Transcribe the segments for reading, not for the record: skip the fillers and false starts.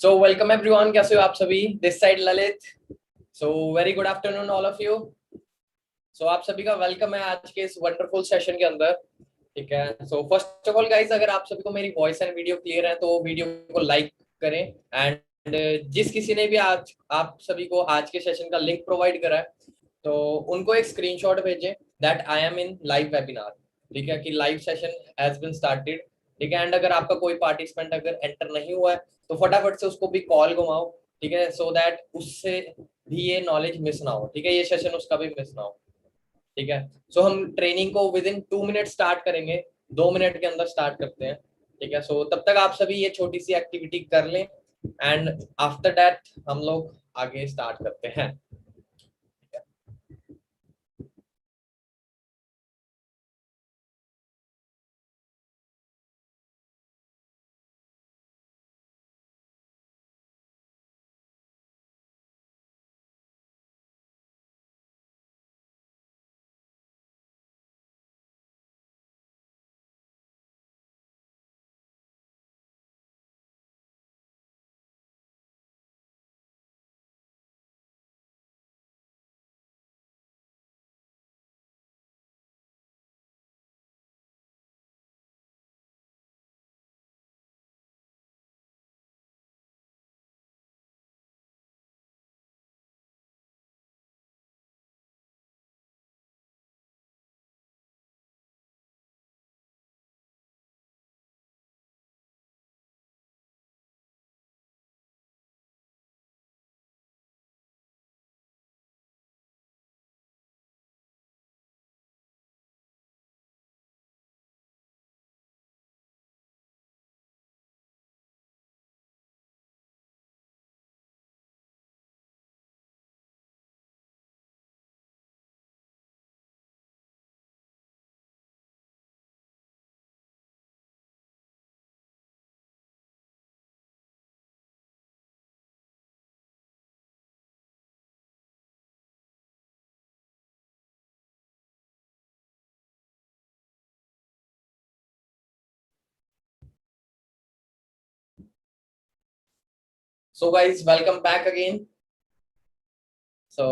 So welcome everyone, कैसे हो आप सभी। This side Lalit. So very good afternoon all of you. So आप सभी का वेलकम है आज के इस वंडरफुल सेशन के अंदर। ठीक है। So first of all guys, अगर आप सभी को मेरी वॉइस एंड वीडियो क्लियर है तो वीडियो को लाइक करें। एंड जिस किसी ने भी आज आप सभी को आज के सेशन का लिंक प्रोवाइड करा है तो उनको एक स्क्रीनशॉट भेजें that I am in live webinar. ठीक है, कि live session has been started. ठीक है। एंड अगर आपका कोई पार्टिसिपेंट अगर एंटर नहीं हुआ है तो फटाफट से उसको भी कॉल घुमाओ। ठीक है, सो दैट उससे भी ये नॉलेज मिस ना हो। ठीक है, ये सेशन उसका भी मिस ना हो। ठीक है। सो हम ट्रेनिंग को विद इन 2 मिनट स्टार्ट करेंगे। 2 मिनट के अंदर स्टार्ट करते हैं। ठीक है। सो तब तक आप सभी ये छोटी सी एक्टिविटी कर लें एंड आफ्टर दैट हम लोग आगे स्टार्ट करते हैं। So guys welcome back again. So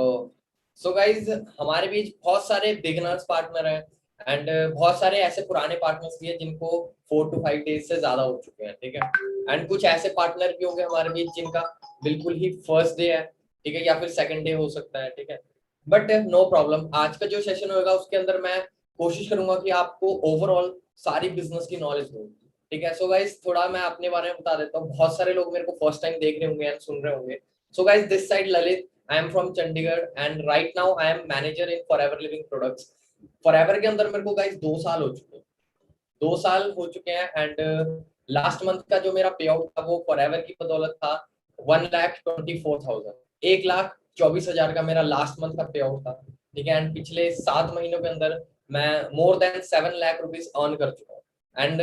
so guys, हमारे बीच बहुत सारे बिगिनर्स पार्टनर हैं एंड बहुत सारे ऐसे पुराने पार्टनर्स भी हैं जिनको 4 to 5 डेज से ज्यादा हो चुके हैं। ठीक है। एंड कुछ ऐसे पार्टनर भी होंगे हमारे बीच जिनका बिल्कुल ही फर्स्ट डे है। ठीक है, या फिर सेकंड डे हो सकता है। ठीक है, बट नो प्रॉब्लम। आज का जो सेशन होगा उसके अंदर मैं कोशिश करूंगा कि आपको ओवरऑल सारी बिजनेस की नॉलेज दूं। ठीक है। सो गाइज, थोड़ा मैं अपने बारे में बता देता हूँ। बहुत सारे लोग मेरे को फर्स्ट टाइम देख रहे होंगे एंड सुन रहे होंगे। So guys, this side Lalit. I am from Chandigarh and right now I am manager in Forever Living Products. Forever के अंदर मेरे को गाइस 2 साल हो चुके हैं। 2 साल हो चुके हैं एंड लास्ट मंथ का जो मेरा पे आउट था वो फॉरएवर की बदौलत था 1,24,000। 1,24,000 का मेरा लास्ट मंथ का पे आउट था। ठीक है। एंड पिछले 7 महीनों के अंदर मैं more than 7 lakh rupees earn कर चुका हूँ। एंड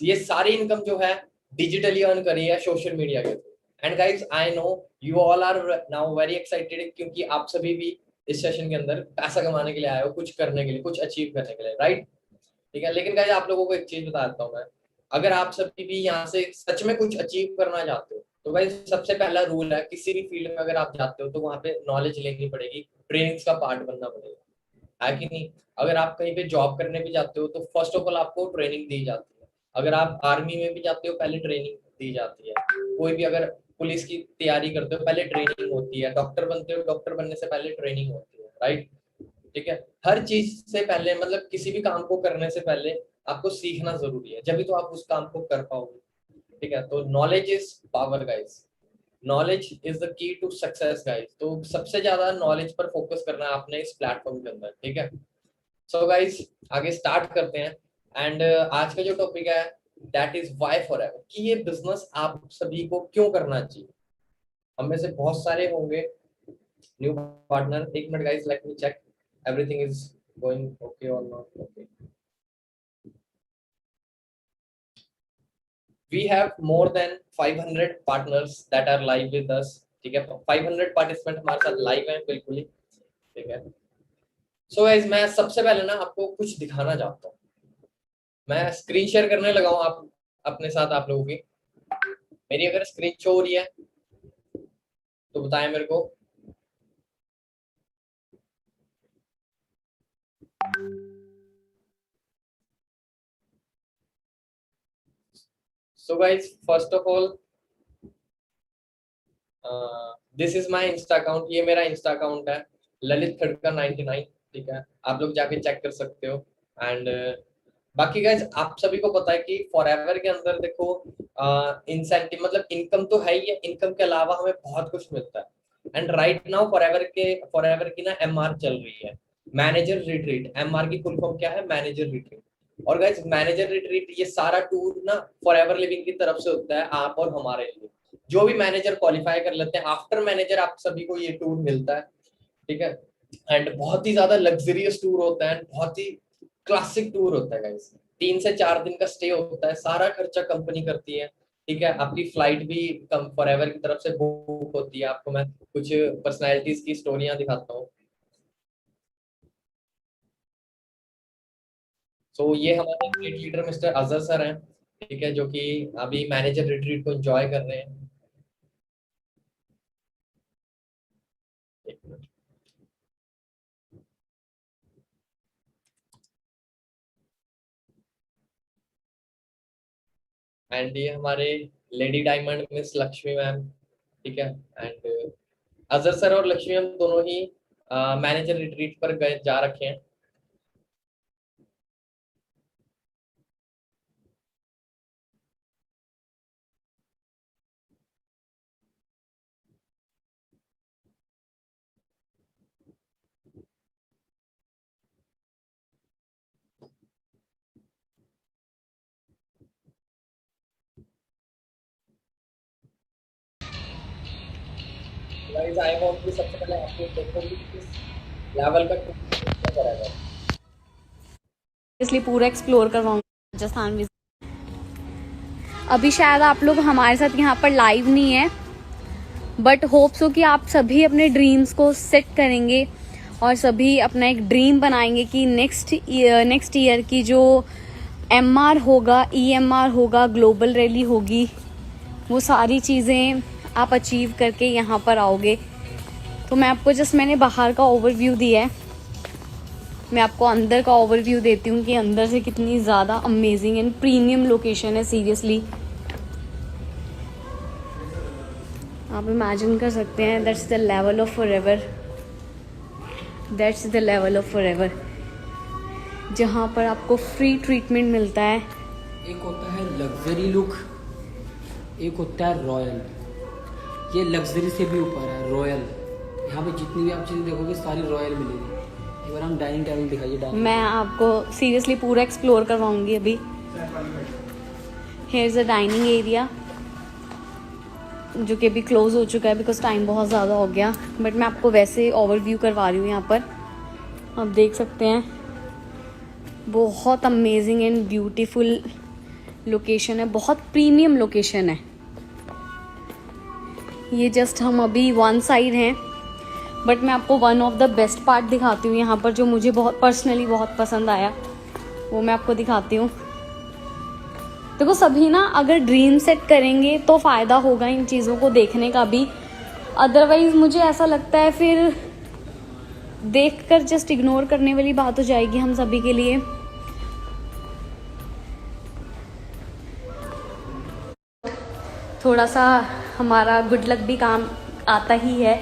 ये सारी इनकम जो है डिजिटली अर्न करी है सोशल मीडिया के through. And guys, I know you all are now very excited क्योंकि आप सभी भी इस सेशन के अंदर पैसा कमाने के लिए आए हो, कुछ करने के लिए, कुछ अचीव करने के लिए, राइट। ठीक है। लेकिन गाइस, आप लोगों को एक चीज बता देता हूँ मैं। अगर आप सभी भी यहाँ से सच में कुछ अचीव करना चाहते हो तो गाइस सबसे पहला रूल है, किसी भी फील्ड में अगर आप जाते हो तो वहां पे नॉलेज लेनी पड़ेगी, ट्रेनिंग्स का पार्ट बनना पड़ेगा, है कि नहीं। अगर आप कहीं पे जॉब करने भी जाते हो तो फर्स्ट ऑफ ऑल आपको ट्रेनिंग दी जाती है। अगर आप आर्मी में भी जाते हो पहले ट्रेनिंग दी जाती है। कोई भी अगर पुलिस की तैयारी करते हो पहले ट्रेनिंग होती है। डॉक्टर बनते हो, डॉक्टर बनने से पहले ट्रेनिंग होती है, राइट। ठीक है। हर चीज से पहले, मतलब किसी भी काम को करने से पहले आपको सीखना जरूरी है, जब तो आप उस काम को कर पाओगे। ठीक है। तो knowledge is power guys. Knowledge is the key to success guys. तो सबसे ज्यादा नॉलेज पर फोकस करना है आपने इस प्लेटफॉर्म के अंदर। ठीक है। सो गाइस, आगे स्टार्ट करते हैं। एंड आज का जो टॉपिक है दैट इज व्हाई फॉरएवर, कि ये बिजनेस आप सभी को क्यों करना चाहिए। हम में से बहुत सारे होंगे न्यू पार्टनर। एक minute guys, let me check everything is going okay or not okay. We have more than 500 partners that are live with us. ठीक है, 500 पार्टिसिपेंट हमारे साथ लाइव हैं बिल्कुल ही। ठीक है। सो गाइस, मैं सबसे पहले ना आपको कुछ दिखाना चाहता हूँ। मैं स्क्रीन शेयर करने लगा हूँ आप अपने साथ, आप लोगों की। मेरी अगर स्क्रीन शो हो रही है तो बताएं मेरे को। So guys first of all this is my Insta account, ये मेरा इंस्टा अकाउंट है ललित खड़का 99। ठीक है, आप लोग जाके चेक कर सकते हो। एंड बाकी गाइज आप सभी को पता है कि फॉरएवर के अंदर देखो इंसेंटिव मतलब इनकम तो है ही है, इनकम के अलावा हमें बहुत कुछ मिलता है। एंड राइट नाउ फॉरएवर की ना एमआर चल रही है, मैनेजर रिट्रीट। एमआर की फुल फॉर्म क्या है? Manager retreat. और गाइज मैनेजर रिट्रीट ये सारा टूर ना फॉरएवर लिविंग की तरफ से होता है आप और हमारे लिए। जो भी मैनेजर क्वालिफाई कर लेते हैं, आफ्टर मैनेजर आप सभी को ये टूर मिलता है। ठीक है, एंड बहुत ही ज्यादा लग्जरियस टूर होता है, बहुत ही क्लासिक टूर होता है गाइस। 3 से 4 दिन का स्टे होता है, सारा खर्चा कंपनी करती है। ठीक है, आपकी फ्लाइट भी फॉरएवर की तरफ से बुक होती है। आपको मैं कुछ पर्सनालिटीज की स्टोरियां दिखाता हूँ। तो ये हमारे great leader mister Azhar sir हैं। ठीक है, जो कि अभी मैनेजर रिट्रीट को एंजॉय कर रहे हैं। एक मिनट। एंड ये हमारे lady diamond miss Lakshmi ma'am. ठीक है, एंड अजहर सर और लक्ष्मी मैम दोनों ही मैनेजर रिट्रीट पर गए जा रखे हैं। गाइस आई होप कि सबसे पहले आप लोग देखो कि किस लेवल का टूर करेगा। इसलिए पूरा एक्सप्लोर करवाऊंगी राजस्थान में। अभी शायद आप लोग हमारे साथ यहाँ पर लाइव नहीं है, बट होप सो कि आप सभी अपने ड्रीम्स को सेट करेंगे और सभी अपना एक ड्रीम बनाएंगे कि नेक्स्ट ईयर की जो एमआर होगा, ईएमआर होगा, ग्लोबल रैली होगी, वो सारी चीज़ें आप अचीव करके यहाँ पर आओगे। तो मैं आपको मैंने बाहर का ओवरव्यू दिया है, मैं आपको अंदर का ओवरव्यू देती हूँ कि अंदर से कितनी ज़्यादा अमेजिंग एंड प्रीमियम लोकेशन है। सीरियसली आप इमेजिन कर सकते हैं, that's the level of forever, that's the level of forever, जहाँ पर आपको फ्री ट्रीटमेंट मिलता है। एक होता है लग्जरी लुक, एक होता है रॉयल। ये लग्जरी से भी ऊपर है, रॉयल। यहाँ पे जितनी भी आप चीज़ें देखोगे सारी रॉयल मिलेगी। एक बार हम डाइनिंग टेबल दिखाइए। मैं आपको सीरियसली पूरा एक्सप्लोर करवाऊंगी अभी। Here is a dining area जो कि अभी क्लोज हो चुका है बिकॉज टाइम बहुत ज़्यादा हो गया, बट मैं आपको वैसे ओवरव्यू करवा रही हूँ। यहाँ पर आप देख सकते हैं, बहुत अमेजिंग एंड ब्यूटीफुल लोकेशन है, बहुत प्रीमियम लोकेशन है। ये जस्ट हम अभी वन साइड हैं, बट मैं आपको one of the best part दिखाती हूँ यहाँ पर, जो मुझे बहुत पर्सनली बहुत पसंद आया, वो मैं आपको दिखाती हूँ। देखो सभी ना अगर ड्रीम सेट करेंगे तो फ़ायदा होगा इन चीज़ों को देखने का भी, अदरवाइज़ मुझे ऐसा लगता है फिर देखकर जस्ट इग्नोर करने वाली बात हो जाएगी हम सभी के लिए। थोड़ा सा हमारा गुड लक भी काम आता ही है,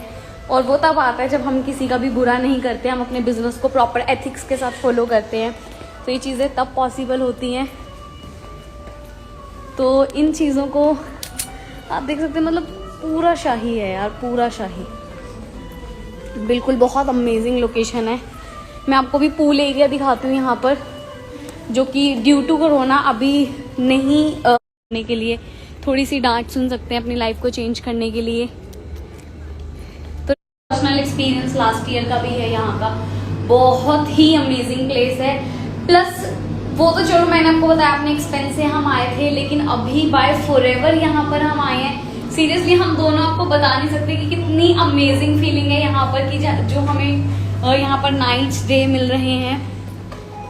और वो तब आता है जब हम किसी का भी बुरा नहीं करते, हम अपने बिजनेस को प्रॉपर एथिक्स के साथ फॉलो करते हैं, तो ये चीज़ें तब पॉसिबल होती हैं। तो इन चीज़ों को आप देख सकते हैं, मतलब पूरा शाही है यार, पूरा शाही, बिल्कुल बहुत अमेजिंग लोकेशन है। मैं आपको भी पूल एरिया दिखाती हूँ यहाँ पर, जो कि ड्यू टू कोरोना अभी नहीं होने के लिए थोड़ी सी डांट सुन सकते हैं अपनी लाइफ को चेंज करने के लिए। तो पर्सनल एक्सपीरियंस लास्ट ईयर का भी है यहाँ का, बहुत ही अमेजिंग प्लेस है। प्लस वो तो चलो मैंने आपको बताया अपने एक्सपेंस से हम आए थे, लेकिन अभी बाय फॉरएवर यहाँ पर हम आए हैं। सीरियसली हम दोनों आपको बता नहीं सकते कि कितनी अमेजिंग फीलिंग है यहाँ पर, कि जो हमें यहाँ पर नाइट्स डे मिल रहे हैं।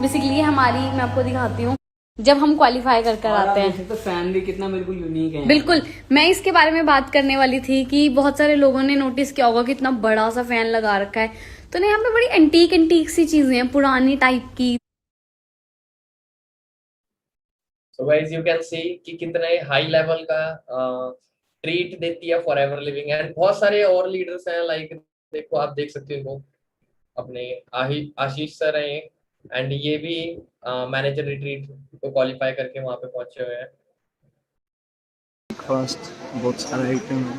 बेसिकली हमारी, मैं आपको दिखाती हूँ, जब हम क्वालिफाई कर कर आते हैं। तो फैन भी कितना बिल्कुल यूनिक है। बिल्कुल, मैं इसके बारे में बात करने वाली थी कि बहुत सारे लोगों ने नोटिस किया होगा कि इतना बड़ा सा फैन लगा रखा है, तो ना यहाँ पे बड़ी एंटीक एंटीक सी चीजें हैं, पुरानी टाइप की। So guys you can see कि कितने हाई लेवल का ट्रीट देती है फॉरएवर लिविंग, एंड बहुत सारे और लीडर्स हैं, लाइक देखो आप देख सकते हो अपने आशीष सर हैं, एंड ये भी मैनेजर रिट्रीट को क्वालिफाई करके वहां पे पहुंचे हुए हैं। ब्रेकफास्ट बहुत सारे आइटम है।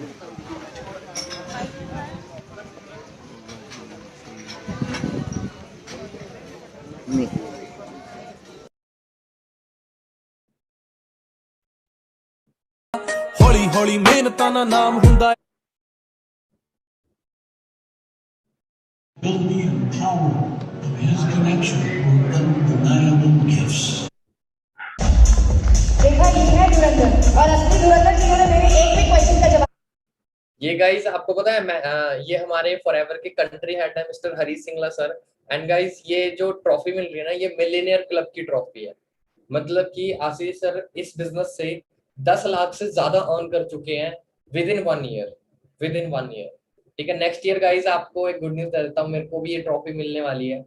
ਹੌਲੀ ਹੌਲੀ ਮਿਹਨਤਾਂ ਦਾ ਨਾਮ ਹੁੰਦਾ Build me the power of his connection with undeniable gifts. देखा ये है धुरंधर और असली धुरंधर जिन्होंने मेरे एक भी क्वेश्चन का जवाब। ये गाइस आपको पता है मैं ये हमारे फॉरएवर के कंट्री हेड है mister Harish Singla sir, and guys ये जो ट्रॉफी मिल रही है ना, ये मिलियनियर क्लब की ट्रॉफी है। मतलब कि आशीष सर इस बिजनेस से 10 लाख से ज्यादा अर्न कर चुके हैं विद इन 1 ईयर, ठीक है। नेक्स्ट ईयर गाइस आपको एक गुड न्यूज दे देता हूँ, मेरे को भी ये ट्रॉफी मिलने वाली है,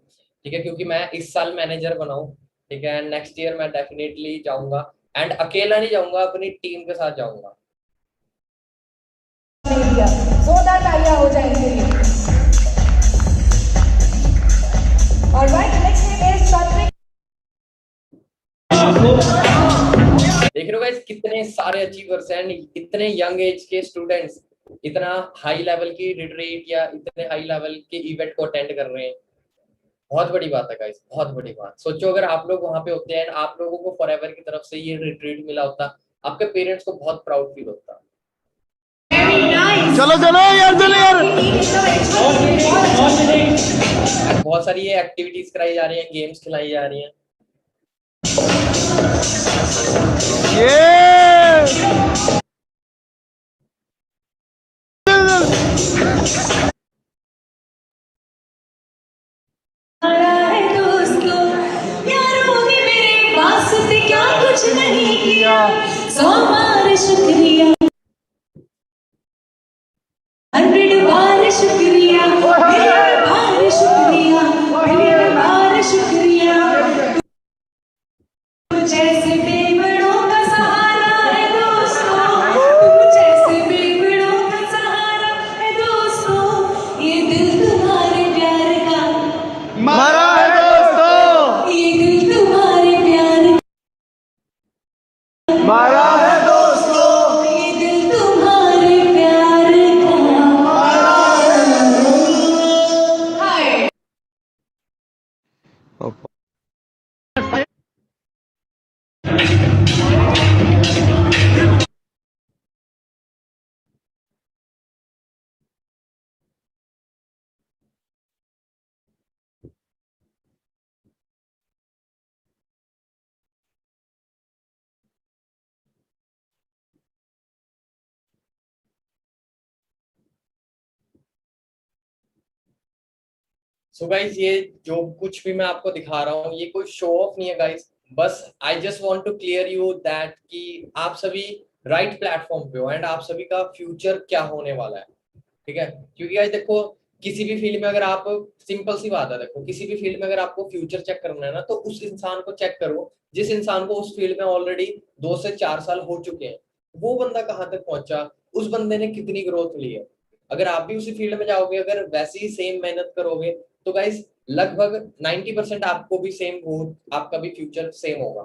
ठीक है, क्योंकि मैं इस साल मैनेजर बना हूँ, ठीक है। नेक्स्ट ईयर मैं डेफिनेटली जाऊंगा, एंड अकेला नहीं जाऊंगा, अपनी टीम के साथ जाऊंगा। जोरदार तालियां हो जाए इनके लिए। ऑलराइट, नेक्स्ट नेम इज सात्विक। देख रहे हो गाइस कितने सारे अचीवर्स हैं, इतने यंग एज के स्टूडेंट्स इतना हाई लेवल की रिट्रीट या इतने हाई लेवल के इवेंट को अटेंड कर रहे हैं। बहुत बड़ी बात है गाइस, बहुत बड़ी बात। सोचो अगर आप लोग वहां पे होते हैं, आप लोगों को फॉरएवर की तरफ से ये रिट्रीट मिला होता, आपके पेरेंट्स को बहुत प्राउड फील होता। चलो चलो यार, चलो यार। बहुत सारी ये एक्टिविटीज कराई जा रही हैं, गेम्स खिलाई जा रही हैं। ये कुछ नहीं किया, 100 बार शुक्रिया, 100 बार शुक्रिया, मिलियन बार शुक्रिया, मिलियन बार शुक्रिया। तुम जैसे बेवड़ों का सहारा है दोस्तों, तुम जैसे बेवड़ों का सहारा है दोस्तों, ये दिल तुम्हारे प्यार का मारा है दोस्तों, ये दिल तुम्हारे प्यार मारा है दोस्तों, ये दिल तुम्हारे प्यार का। हाय सो गाइस ये जो कुछ भी मैं आपको दिखा रहा हूँ ये कोई शो ऑफ नहीं है गाइस, बस I just want to clear you that कि आप सभी राइट प्लेटफॉर्म पे हो, एंड आप सभी का फ्यूचर क्या होने वाला है, ठीक है। क्योंकि गाइस देखो किसी भी फील्ड में अगर आप, सिंपल सी बात है, देखो किसी भी फील्ड में अगर आपको फ्यूचर चेक करना है ना, तो उस इंसान को चेक करो जिस इंसान को उस फील्ड में ऑलरेडी 2 से 4 साल हो चुके हैं, वो बंदा कहाँ तक पहुंचा, उस बंदे ने कितनी ग्रोथ ली है। अगर आप भी उसी फील्ड में जाओगे, अगर वैसे ही सेम मेहनत करोगे, तो गाइस लगभग 90% आपको भी सेम ग्रोथ, आपका भी फ्यूचर सेम होगा,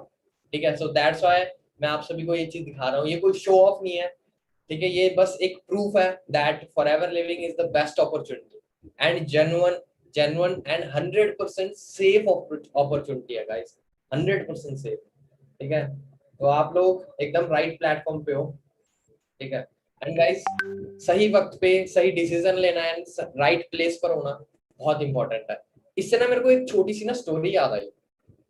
ठीक है। सो दैट्स व्हाई मैं आप सभी को ये चीज दिखा रहा हूँ, ये कोई शो ऑफ नहीं है, ठीक है। ये बस एक प्रूफ है that forever living is the best opportunity and genuine and 100% safe opportunity है गाइस, 100% सेफ, ठीक है। तो आप लोग एकदम राइट प्लेटफॉर्म पे हो, ठीक है। एंड गाइस सही वक्त पे सही डिसीजन लेना एंड राइट प्लेस पर होना बहुत इंपॉर्टेंट है। इससे ना मेरे को एक छोटी सी ना स्टोरी याद आई,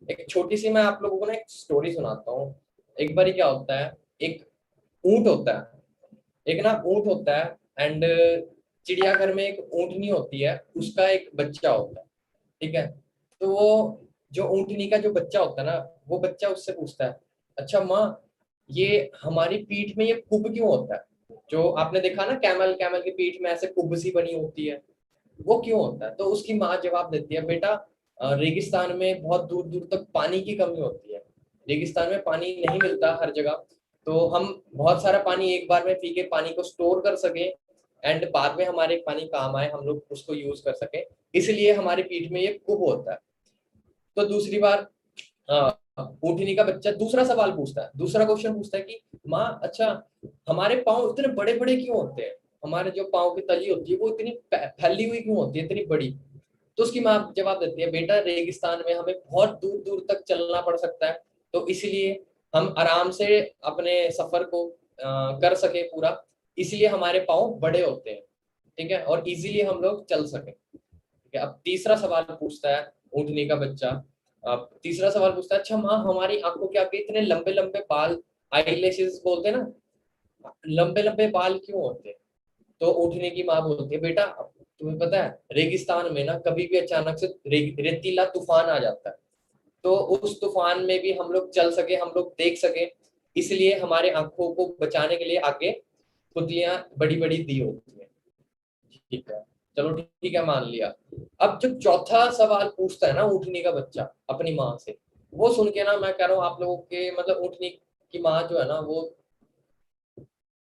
एक छोटी सी मैं आप लोगों को ना एक स्टोरी सुनाता हूँ। एक बार क्या होता है, एक ऊंट होता है, एक ना ऊंट होता है, एंड चिड़ियाघर में एक ऊंटनी होती है, उसका एक बच्चा होता है, ठीक है। तो वो जो ऊंटनी का जो बच्चा होता है ना, वो बच्चा उससे पूछता है, अच्छा माँ ये हमारी पीठ में ये कुब क्यों होता है? जो आपने देखा ना, कैमल कैमल की पीठ में ऐसे कुब सी बनी होती है, वो क्यों होता है? तो उसकी माँ जवाब देती है, बेटा रेगिस्तान में बहुत दूर दूर तक पानी की कमी होती है, रेगिस्तान में पानी नहीं मिलता हर जगह, तो हम बहुत सारा पानी एक बार में पी के पानी को स्टोर कर सके एंड बाद में हमारे पानी काम आए, हम लोग उसको यूज कर सके, इसलिए हमारे पीठ में ये कुब होता है। तो दूसरी बार ऊँटनी का बच्चा दूसरा सवाल पूछता है, दूसरा क्वेश्चन पूछता है कि माँ अच्छा हमारे पाँव इतने बड़े बड़े क्यों होते हैं, हमारे जो पाँव की तली होती है वो इतनी फैली हुई क्यों होती है, इतनी बड़ी? तो उसकी माँ जवाब देती है, बेटा रेगिस्तान में हमें बहुत दूर दूर तक चलना पड़ सकता है, तो इसलिए हम आराम से अपने सफर को कर सके पूरा, इसलिए हमारे पाँव बड़े होते हैं, ठीक है, और इजीली हम लोग चल सके। ठीक है, अब तीसरा सवाल पूछता है ऊँटनी का बच्चा, अब तीसरा सवाल पूछता है, अच्छा माँ हमारी आंखों के आगे इतने लंबे लंबे बाल, आईलैशेस बोलते हैं ना, लंबे लंबे बाल क्यों होते हैं? तो ऊँटनी की माँ बोलती है, बेटा तुम्हें पता है रेगिस्तान में ना कभी भी अचानक से रेतीला तूफान आ जाता है, तो उस तूफान में भी हम लोग चल सके, हम लोग देख सके, इसलिए हमारे आंखों को बचाने के लिए आगे पुतलियां बड़ी बड़ी दी होती है। ठीक है, चलो ठीक है, मान लिया। अब जो चौथा सवाल पूछता है ना ऊँटनी का बच्चा अपनी माँ से, वो सुन के ना मैं कह रहा हूँ आप लोगों के मतलब ऊँटनी की माँ जो है ना वो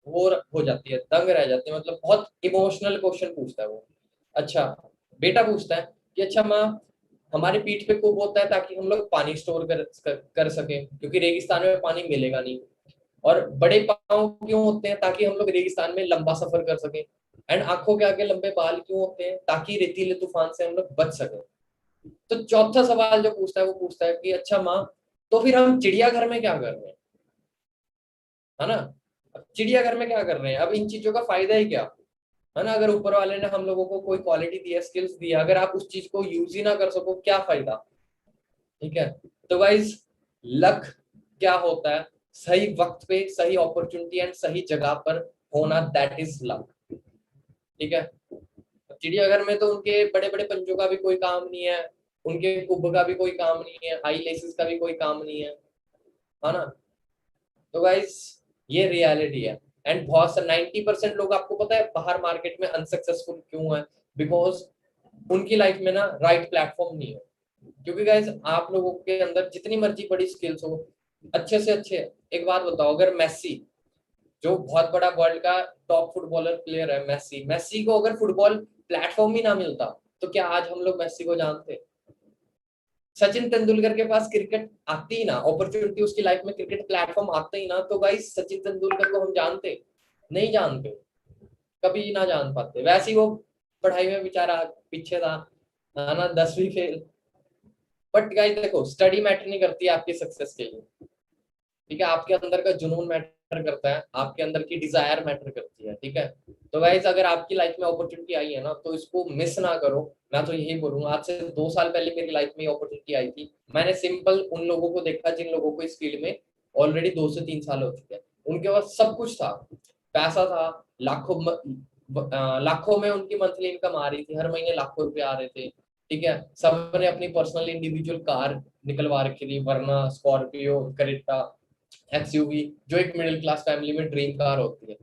हो जाती है, दंग रह जाती है, मतलब बहुत इमोशनल क्वेश्चन पूछता है वो। अच्छा बेटा पूछता है कि अच्छा माँ हमारे पीठ पे कुब होता है ताकि हम लोग पानी स्टोर कर सके, क्योंकि रेगिस्तान में पानी मिलेगा नहीं, और बड़े पाँव क्यों होते हैं ताकि हम लोग रेगिस्तान में लंबा सफर कर सके, एंड आंखों के आगे लंबे बाल क्यों होते हैं ताकि रेतीले तूफान से हम लोग बच सके। तो चौथा सवाल जो पूछता है वो पूछता है कि अच्छा माँ तो फिर हम चिड़ियाघर में क्या कर रहे हैं, है ना? अब चिड़ियाघर में क्या कर रहे हैं, अब इन चीजों का फायदा ही क्या, है ना? अगर ऊपर वाले ने हम लोगों को कोई क्वालिटी दिया, स्किल्स दिया, अगर आप उस चीज को यूज ही ना कर सको क्या फायदा? ठीक है, तो गाइज लक क्या होता है? सही वक्त पे सही अपॉर्चुनिटी एंड सही जगह पर होना, दैट इज लक। ठीक है, चिड़ियाघर में तो उनके बड़े बड़े पंजों का भी कोई काम नहीं है, उनके कुब का भी कोई काम नहीं है, आई लेसेस का भी कोई काम नहीं है ना? तो गाइस ये रियलिटी है। एंड बहुत सा 90% लोग आपको पता है बाहर मार्केट में अनसक्सेसफुल क्यों है? बिकॉज उनकी लाइफ में ना राइट प्लेटफॉर्म नहीं है। क्योंकि गाइस आप लोगों के अंदर जितनी मर्जी बड़ी स्किल्स हो, अच्छे से अच्छे, एक बात बताओ, अगर मेसी जो बहुत बड़ा वर्ल्ड का टॉप फुटबॉलर प्लेयर है, मेसी मेसी को अगर फुटबॉल प्लेटफॉर्म ही ना मिलता तो क्या आज हम लोग मेसी को जानते? सचिन तेंदुलकर के पास क्रिकेट आती ही ना, अपॉर्चुनिटी उसकी लाइफ में क्रिकेट प्लेटफॉर्म आते ही ना, तो गाइस सचिन तेंदुलकर को हम जानते नहीं? जानते, कभी ना जान पाते। वैसे ही वो पढ़ाई में बेचारा पीछे था, है ना, 10वीं फेल। बट गाइस देखो, स्टडी मैटर नहीं करती है आपकी सक्सेस के लिए, ठीक है, आपके अंदर का जुनून मैटर करता है, आपके अंदर की डिजायर मैटर करती है। ठीक है, तो गाइस अगर आपकी लाइफ में अपॉर्चुनिटी आई है ना तो इसको मिस ना करो। मैं तो यही बोलूंगा, आज से 2 साल पहले मेरी लाइफ में अपॉर्चुनिटी आई थी, मैंने सिंपल उन लोगों को देखा जिन लोगों को इस फील्ड में ऑलरेडी 2 से 3 साल हो चुके हैं, उनके पास सब कुछ था, पैसा था, लाखों में उनकी मंथली इनकम आ रही थी, हर महीने लाखों रुपए आ रहे थे। ठीक है, सबने अपनी पर्सनल इंडिविजुअल कार निकलवा रखी थी, वरना स्कॉर्पियो, क्रेटा, एक्सयूवी, जो एक मिडिल क्लास फैमिली में ड्रीम कार होती है।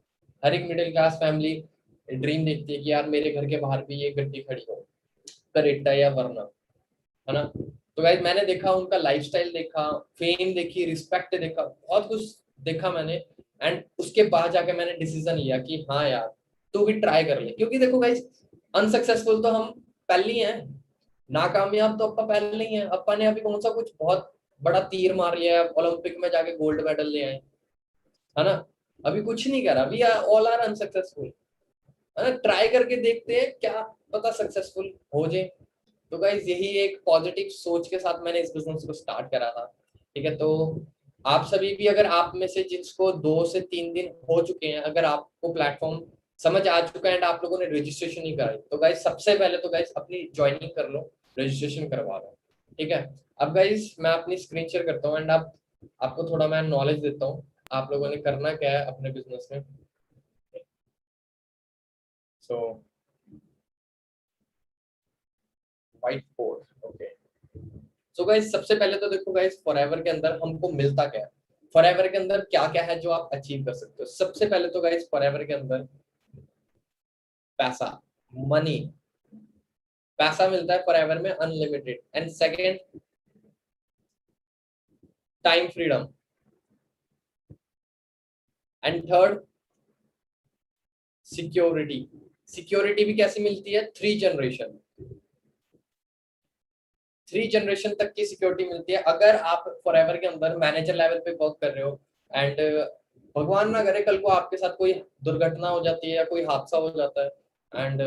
हर एक मिडिल क्लास फैमिली ड्रीम देखती है कि यार मेरे घर के बाहर भी ये गड्डी खड़ी हो, करेटा या वरना, है ना? तो गाइस मैंने देखा, उनका लाइफस्टाइल देखा, फेम देखी, रिस्पेक्ट देखा, बहुत कुछ देखा मैंने, एंड उसके बाद जाके मैंने डिसीजन लिया कि हाँ यार तू भी ट्राई कर ले। क्योंकि देखो गाइस, अनसक्सेसफुल तो हम पहले ही हैं, नाकामयाब तो अपा पहले ही हैं, अपा ने अभी कौन सा कुछ बहुत बड़ा तीर मार लिया है, ओलंपिक में जाके गोल्ड मेडल ले आए, है ना? अभी कुछ नहीं करा, we are all are unsuccessful, है ना? ट्राई करके देखते हैं, क्या पता सक्सेसफुल हो जाए। तो गाइज यही एक पॉजिटिव सोच के साथ मैंने इस बिजनेस को स्टार्ट करा था। ठीक है, तो आप सभी भी, अगर आप में से जिसको 2 से 3 दिन हो चुके हैं, अगर आपको प्लेटफॉर्म समझ आ चुका है एंड आप लोगों ने रजिस्ट्रेशन नहीं कराई, तो गाइज सबसे पहले तो गाइज अपनी ज्वाइनिंग कर लो, रजिस्ट्रेशन करवा लो। ठीक है, अब गाइज मैं अपनी स्क्रीन शेयर करता हूँ एंड आपको थोड़ा मैं नॉलेज देता हूँ आप लोगों ने करना क्या है अपने बिजनेस में। So whiteboard, okay, so guys सबसे पहले तो देखो गाइस फॉरएवर के अंदर हमको मिलता क्या है, फॉरएवर के अंदर क्या क्या है जो आप अचीव कर सकते हो। सबसे पहले तो गाइस फॉरएवर के अंदर पैसा, मनी, पैसा मिलता है फॉरएवर में unlimited. And second time freedom. And third security. Security भी कैसे मिलती है, 3 जनरेशन तक की सिक्योरिटी मिलती है। अगर आप फॉरएवर के अंदर मैनेजर लेवल पे वर्क कर रहे हो एंड भगवान ना करे कल को आपके साथ कोई दुर्घटना हो जाती है या कोई हादसा हो जाता है एंड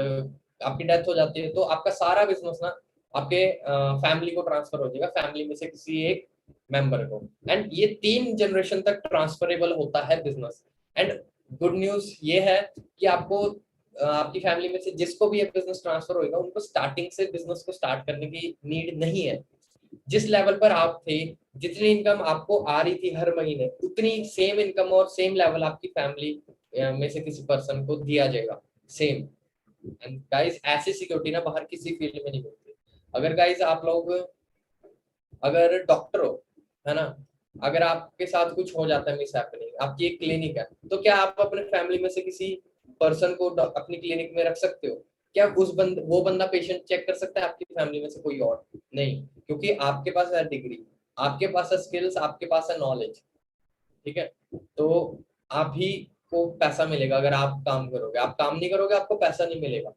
आपकी डेथ हो जाती है, तो आपका सारा बिजनेस ना आपके फैमिली को ट्रांसफर हो जाएगा, फैमिली में से किसी एक मेंबर को। एंड ये 3 जनरेशन तक ट्रांसफरेबल होता है बिजनेस। एंड गुड न्यूज ये है कि आपको आपकी फैमिली में से जिसको भी ये बिजनेस ट्रांसफर होएगा उनको स्टार्टिंग से बिजनेस को स्टार्ट करने की नीड नहीं है। जिस लेवल पर आप थे, जितनी इनकम आपको आ रही थी हर महीने, उतनी सेम इनकम और सेम लेवल आपकी फैमिली में से किसी पर्सन को दिया जाएगा, सेम। एंड गाइस ऐसी सिक्योरिटी ना बाहर किसी फील्ड में नहीं मिलती। अगर गाइस आप लोग अगर डॉक्टर हो, है ना, अगर आपके साथ कुछ हो जाता है मिस हैपनिंग, आपकी एक क्लिनिक है, तो क्या आप अपने फैमिली में से किसी पर्सन को अपनी क्लिनिक में रख सकते हो? क्या वो बंदा पेशेंट चेक कर सकता है आपकी फैमिली में से कोई और? नहीं, क्योंकि आपके पास है डिग्री, आपके पास है स्किल्स, आपके पास है नॉलेज, ठीक है। तो आप ही को पैसा मिलेगा अगर आप काम करोगे, आप काम नहीं करोगे आपको पैसा नहीं मिलेगा,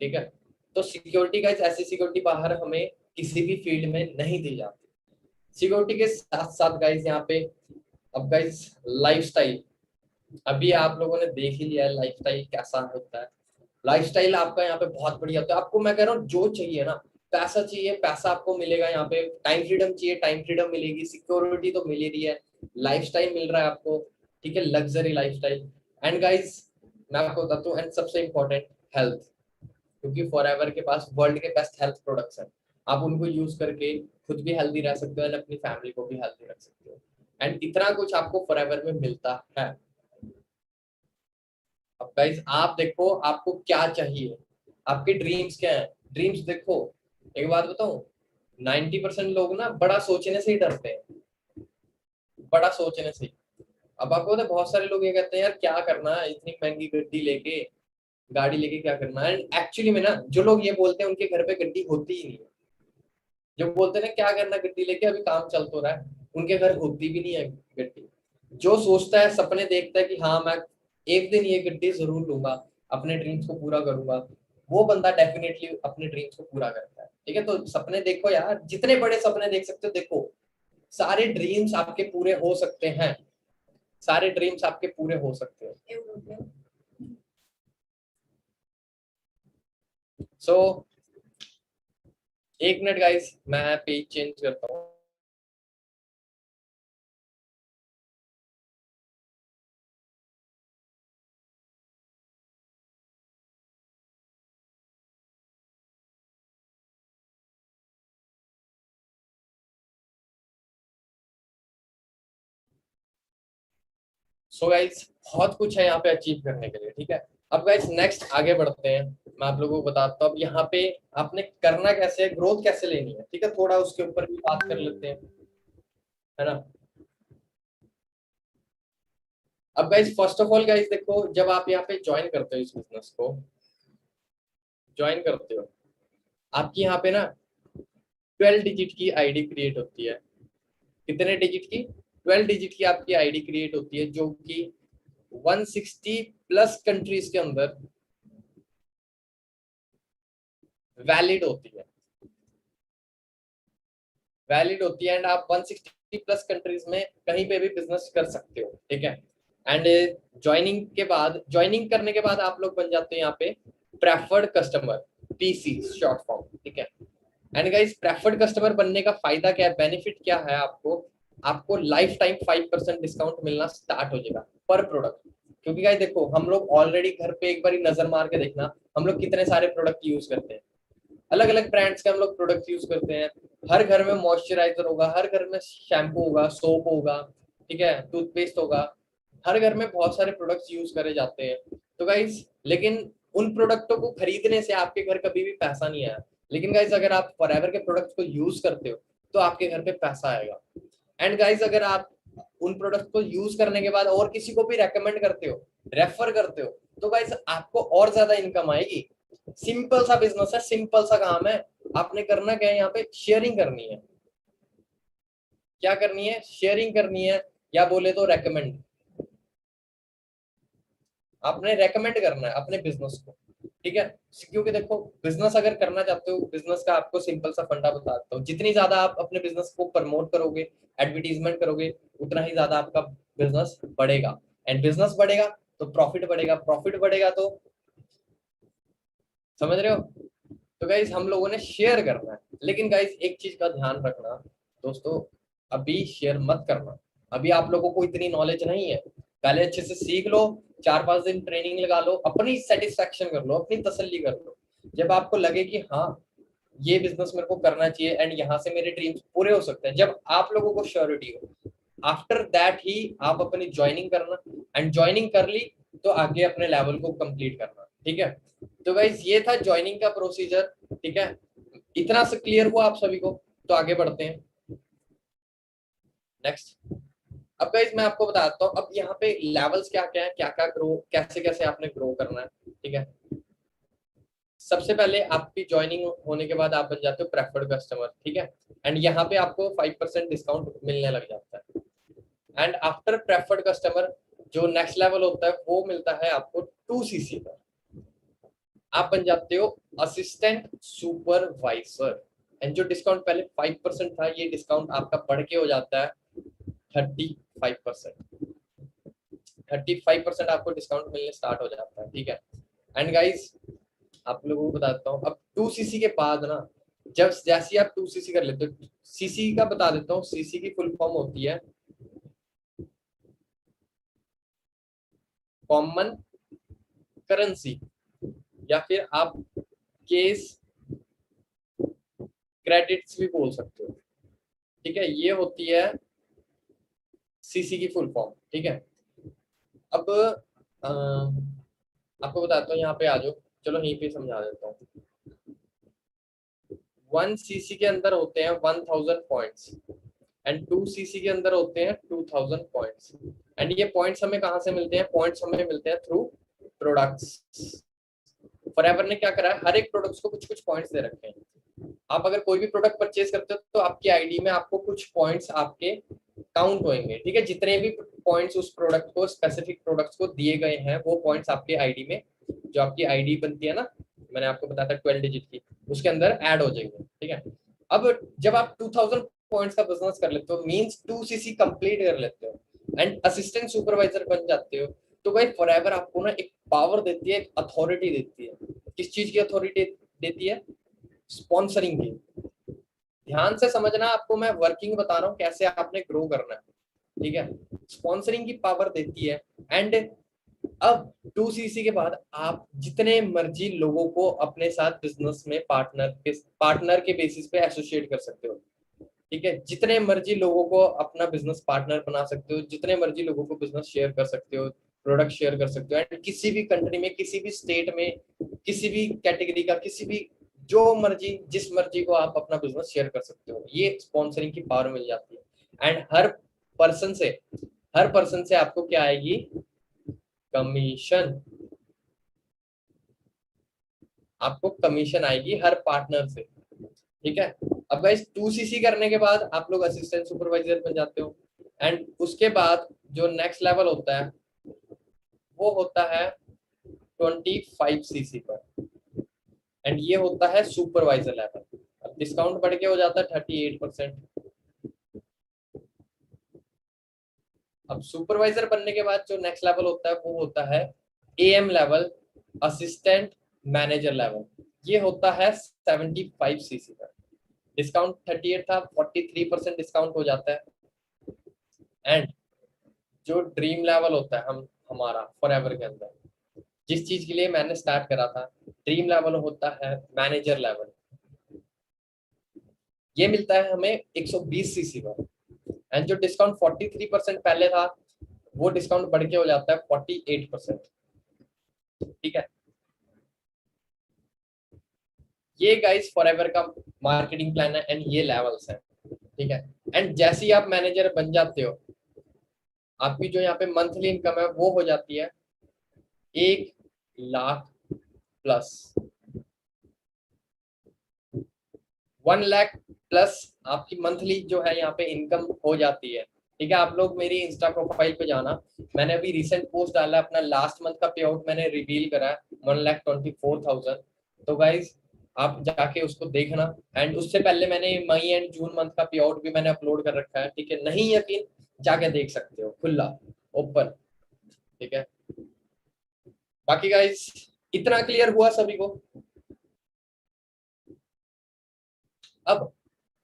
ठीक है। तो सिक्योरिटी का ऐसी सिक्योरिटी बाहर हमें किसी भी फील्ड में नहीं दी जाती। सिक्योरिटी के साथ साथ गाइस यहाँ पे अब गाइस लाइफस्टाइल, अभी आप लोगों ने देख ही लिया है लाइफस्टाइल कैसा होता है। लाइफस्टाइल आपका यहाँ पे बहुत बढ़िया होता है। आपको मैं कह रहा हूँ जो चाहिए ना, पैसा चाहिए पैसा आपको मिलेगा यहाँ पे, टाइम फ्रीडम चाहिए टाइम फ्रीडम मिलेगी, सिक्योरिटी तो मिल ही रही है, लाइफस्टाइल मिल रहा है आपको, ठीक है, लग्जरी लाइफस्टाइल। एंड गाइस मैं आपको बताता हूँ, एंड सबसे इम्पोर्टेंट हेल्थ, क्योंकि फॉरएवर के पास वर्ल्ड के बेस्ट हेल्थ प्रोडक्ट्स हैं। आप उनको यूज करके खुद भी हेल्दी रह सकते हो एंड अपनी फैमिली को भी हेल्दी रख सकते हो। एंड इतना कुछ आपको फॉरएवर में मिलता है। अब गाइस आप देखो आपको क्या चाहिए, आपके ड्रीम्स क्या हैं। ड्रीम्स देखो, एक बात बताऊं, 90% लोग ना बड़ा सोचने से ही डरते हैं, बड़ा सोचने से ही। अब आपको पता है बहुत सारे लोग ये कहते हैं यार क्या करना है इतनी महंगी गाड़ी लेके क्या करना है। एंड एक्चुअली में ना जो लोग ये बोलते हैं उनके घर पे गड्डी होती ही नहीं है। जो बोलते हैं ना क्या करना गड्डी लेके, अभी काम चल तो रहा है, उनके घर होती भी नहीं है गड्डी। जो सोचता है सपने देखता है कि हाँ मैं एक दिन ये गड्डी जरूर लूंगा, अपने ड्रीम्स को पूरा करूंगा, वो बंदा डेफिनेटली अपने ड्रीम्स को पूरा करता है, ठीक है। तो सपने देखो यार, जितने बड़े सपने देख सकते हो देखो, सारे ड्रीम्स आपके पूरे हो सकते हैं, सारे ड्रीम्स आपके पूरे हो सकते हैं। सो एक मिनट गाइस मैं पेज चेंज करता हूँ। सो गाइस बहुत कुछ है यहाँ पे अचीव करने के लिए, ठीक है। अब गाइस नेक्स्ट आगे बढ़ते हैं, मैं आप लोगों को बताता हूँ अब यहाँ पे आपने करना कैसे है, ग्रोथ कैसे लेनी है, ठीक है, थोड़ा उसके ऊपर भी बात कर लेते हैं, है ना। अब guys first of all guys देखो, जब आप यहाँ पे ज्वाइन करते हो, इस बिजनेस को ज्वाइन करते हो, आपकी यहाँ पे ना 12 डिजिट की आईडी क्रिएट होती है। कितने डिजिट की? 12 डिजिट की आपकी आईडी क्रिएट होती है, जो कि 160 प्लस कंट्रीज के अंदर वैलिड होती है, एंड आप 160 प्लस कंट्रीज में कहीं पे भी बिजनेस कर सकते हो, ठीक है। एंड ज्वाइनिंग करने के बाद आप लोग बन जाते हैं यहाँ पे preferred customer, PC short form, ठीक है। एंड गाइस प्रेफर्ड कस्टमर बनने का फायदा क्या है, बेनिफिट क्या है आपको लाइफ टाइम 5% डिस्काउंट मिलना स्टार्ट हो जाएगा पर प्रोडक्ट। क्योंकि गाइस देखो हम लोग ऑलरेडी घर पे एक बार नजर मार के देखना, हम लोग कितने सारे प्रोडक्ट यूज करते हैं, अलग अलग ब्रांड्स के हम लोग प्रोडक्ट यूज करते हैं। हर घर में मॉइस्चराइजर होगा, हर घर में शैम्पू होगा, सोप होगा, ठीक है, टूथपेस्ट होगा, हर घर में बहुत सारे प्रोडक्ट्स यूज करे जाते हैं। तो गाइस लेकिन उन प्रोडक्टों को खरीदने से आपके घर कभी भी पैसा नहीं आया। लेकिन गाइस अगर आप फॉरएवर के प्रोडक्ट्स को यूज करते हो तो आपके घर पे पैसा आएगा। एंड गाइज अगर आप उन प्रोडक्ट को यूज करने के बाद और किसी को भी रेकमेंड करते हो, रेफर करते हो, तो गाइज आपको और ज्यादा इनकम आएगी। सिंपल सा बिजनेस है, सिंपल सा काम है। आपने करना क्या है, यहाँ पे शेयरिंग करनी है। क्या करनी है? शेयरिंग करनी है, या बोले तो रेकमेंड। आपने रेकमेंड करना है अपने बिजनेस को, ठीक है। क्योंकि देखो बिजनेस अगर करना चाहते हो, बिजनेस का आपको सिंपल सा फंडा बताता हूँ, जितनी ज्यादा आप अपने बिजनेस को प्रमोट करोगे, एडवर्टीजमेंट करोगे, उतना ही ज्यादा आपका बिजनेस बढ़ेगा। एंड बिजनेस बढ़ेगा तो प्रॉफिट बढ़ेगा, प्रॉफिट बढ़ेगा तो, समझ रहे हो। तो गाइज हम लोगों ने शेयर करना है, लेकिन गाइज एक चीज का ध्यान रखना दोस्तों, अभी शेयर मत करना। अभी आप लोगों को इतनी नॉलेज नहीं है, पहले अच्छे से सीख लो, 4-5 दिन ट्रेनिंग लगा लो, अपनी सेटिस्फेक्शन कर लो, अपनी तसल्ली कर लो। जब आपको लगे कि हाँ ये बिजनेस मेरे को करना चाहिए एंड यहाँ से मेरे ड्रीम्स पूरे हो सकते हैं, जब आप लोगों को श्योरिटी हो, आफ्टर दैट ही आप अपनी ज्वाइनिंग करना। एंड ज्वाइनिंग कर ली तो आगे अपने लेवल को कंप्लीट करना, ठीक है। तो गाइज ये था ज्वाइनिंग का प्रोसीजर, ठीक है। इतना से क्लियर हुआ आप सभी को? तो आगे बढ़ते हैं नेक्स्ट। अब गाइज मैं आपको बताता हूँ अब यहाँ पे लेवल्स क्या क्या है, क्या क्या ग्रो, कैसे कैसे आपने ग्रो करना है, ठीक है। सबसे पहले आपकी ज्वाइनिंग होने के बाद आप बन जाते हो प्रेफर्ड कस्टमर, ठीक है। एंड यहाँ पे आपको 5% डिस्काउंट मिलने लग जाता है। एंड आफ्टर प्रेफर्ड कस्टमर जो नेक्स्ट लेवल होता है वो मिलता है आपको 2cc पर। आप बन जाते हो असिस्टेंट सुपरवाइजर। एंड जो डिस्काउंट पहले 5% था, ये डिस्काउंट आपका बढ़ के हो जाता है 35%। 35% आपको डिस्काउंट मिलने स्टार्ट हो जाता है, ठीक है। एंड गाइज आप लोगों को बताता हूँ, अब 2cc के बाद ना, जब जैसे आप 2cc कर लेते हो, सीसी का बता देता हूँ, सीसी की फुल फॉर्म होती है कॉमन करेंसी, या फिर आप केस क्रेडिट्स भी बोल सकते हो, ठीक है। ये होती है सीसी की फुल फॉर्म, ठीक है। अब आपको बताता हूँ, यहाँ पे आ जाओ, चलो यहीं पे समझा देता हूँ। 1cc के अंदर होते हैं 1000 पॉइंट्स एंड 2cc के अंदर होते हैं 2000 पॉइंट्स। एंड ये पॉइंट्स हमें कहाँ से मिलते हैं? पॉइंट्स हमें मिलते हैं थ्रू प्रोडक्ट्स। फॉरएवर ने क्या करा है, हर एक प्रोडक्ट्स को कुछ कुछ पॉइंट्स दे रखे हैं। आप अगर कोई भी प्रोडक्ट परचेज करते हो तो आपकी आईडी में आपको कुछ पॉइंट्स आपके काउंट होंगे, ठीक है। जितने भी पॉइंट्स उस प्रोडक्ट को, स्पेसिफिक प्रोडक्ट्स को दिए गए हैं, वो पॉइंट्स आपके आईडी में, जो आपकी आईडी बनती है ना, मैंने आपको बताया था 12 डिजिट की, उसके अंदर ऐड हो जाएंगे, ठीक है। अब जब आप 2000 पॉइंट्स का बिजनेस कर लेते हो, मींस 2cc कंप्लीट कर लेते हो एंड असिस्टेंट सुपरवाइजर बन जाते हो, तो भाई फॉरएवर आपको ना एक पावर देती है, एक अथॉरिटी देती है। किस चीज की अथॉरिटी देती है? स्पॉन्सरिंग की। ध्यान से समझना, आपको मैं वर्किंग बता रहा हूँ कैसे आपने ग्रो करना है, ठीक है। स्पॉन्सरिंग की पावर देती है। एंड अब 2cc के बाद आप जितने मर्जी लोगों को अपने साथ बिजनेस में पार्टनर के बेसिस पे एसोसिएट कर सकते हो, ठीक है। जितने मर्जी लोगों को अपना बिजनेस पार्टनर बना सकते हो, जितने मर्जी लोगों को बिजनेस शेयर कर सकते हो, प्रोडक्ट शेयर कर सकते हो। एंड किसी भी कंट्री में, किसी भी स्टेट में, किसी भी कैटेगरी का, किसी भी, जो मर्जी, जिस मर्जी को आप अपना बिजनेस शेयर कर सकते हो। ये स्पॉन्सरिंग की पावर मिल जाती है। एंड हर पर्सन से आपको क्या आएगी? कमीशन। आपको कमीशन आएगी हर पार्टनर से, ठीक है। अब गाइस 2cc करने के बाद आप लोग असिस्टेंट सुपरवाइजर बन जाते हो। एंड उसके बाद जो नेक्स्ट लेवल होता है वो होता है 25cc पर, एंड ये होता है सुपरवाइजर लेवल। अब डिस्काउंट बढ़ के हो जाता है 38%। अब सुपरवाइजर बनने के बाद जो नेक्स्ट लेवल होता है वो होता है AM level, assistant manager level. ये होता है 75cc पर। डिस्काउंट 38 था, 43% डिस्काउंट हो जाता है। एंड जो ड्रीम लेवल होता है हमारा फॉरएवर के अंदर, जिस चीज के लिए मैंने स्टार्ट करा था, ड्रीम लेवल होता है मैनेजर लेवल। ये मिलता है हमें 120cc पर। एंड जो डिस्काउंट 43% पहले था, वो डिस्काउंट बढ़ के हो जाता है 48%, ठीक है। ये गाइस फॉरएवर का मार्केटिंग प्लान है एंड ये लेवल्स है। ठीक है। एंड जैसे ही आप मैनेजर बन जाते हो, आपकी जो यहाँ पे मंथली इनकम है वो हो जाती है 1 लाख प्लस, 1 लाख प्लस आपकी मंथली जो है यहाँ पे इनकम हो जाती है। ठीक है, आप लोग मेरी इंस्टा प्रोफाइल पे जाना, मैंने अभी रिसेंट पोस्ट डाला है, अपना लास्ट मंथ का पे आउट मैंने रिवील करा है 1,24,000। तो गाइज आप जाके उसको देखना। एंड उससे पहले मैंने मई एंड जून मंथ का पे आउट भी मैंने अपलोड कर रखा है। ठीक है, नहीं यकीन जाके देख सकते हो, खुला ओपन। ठीक है, बाकी गाइज इतना क्लियर हुआ सभी को। अब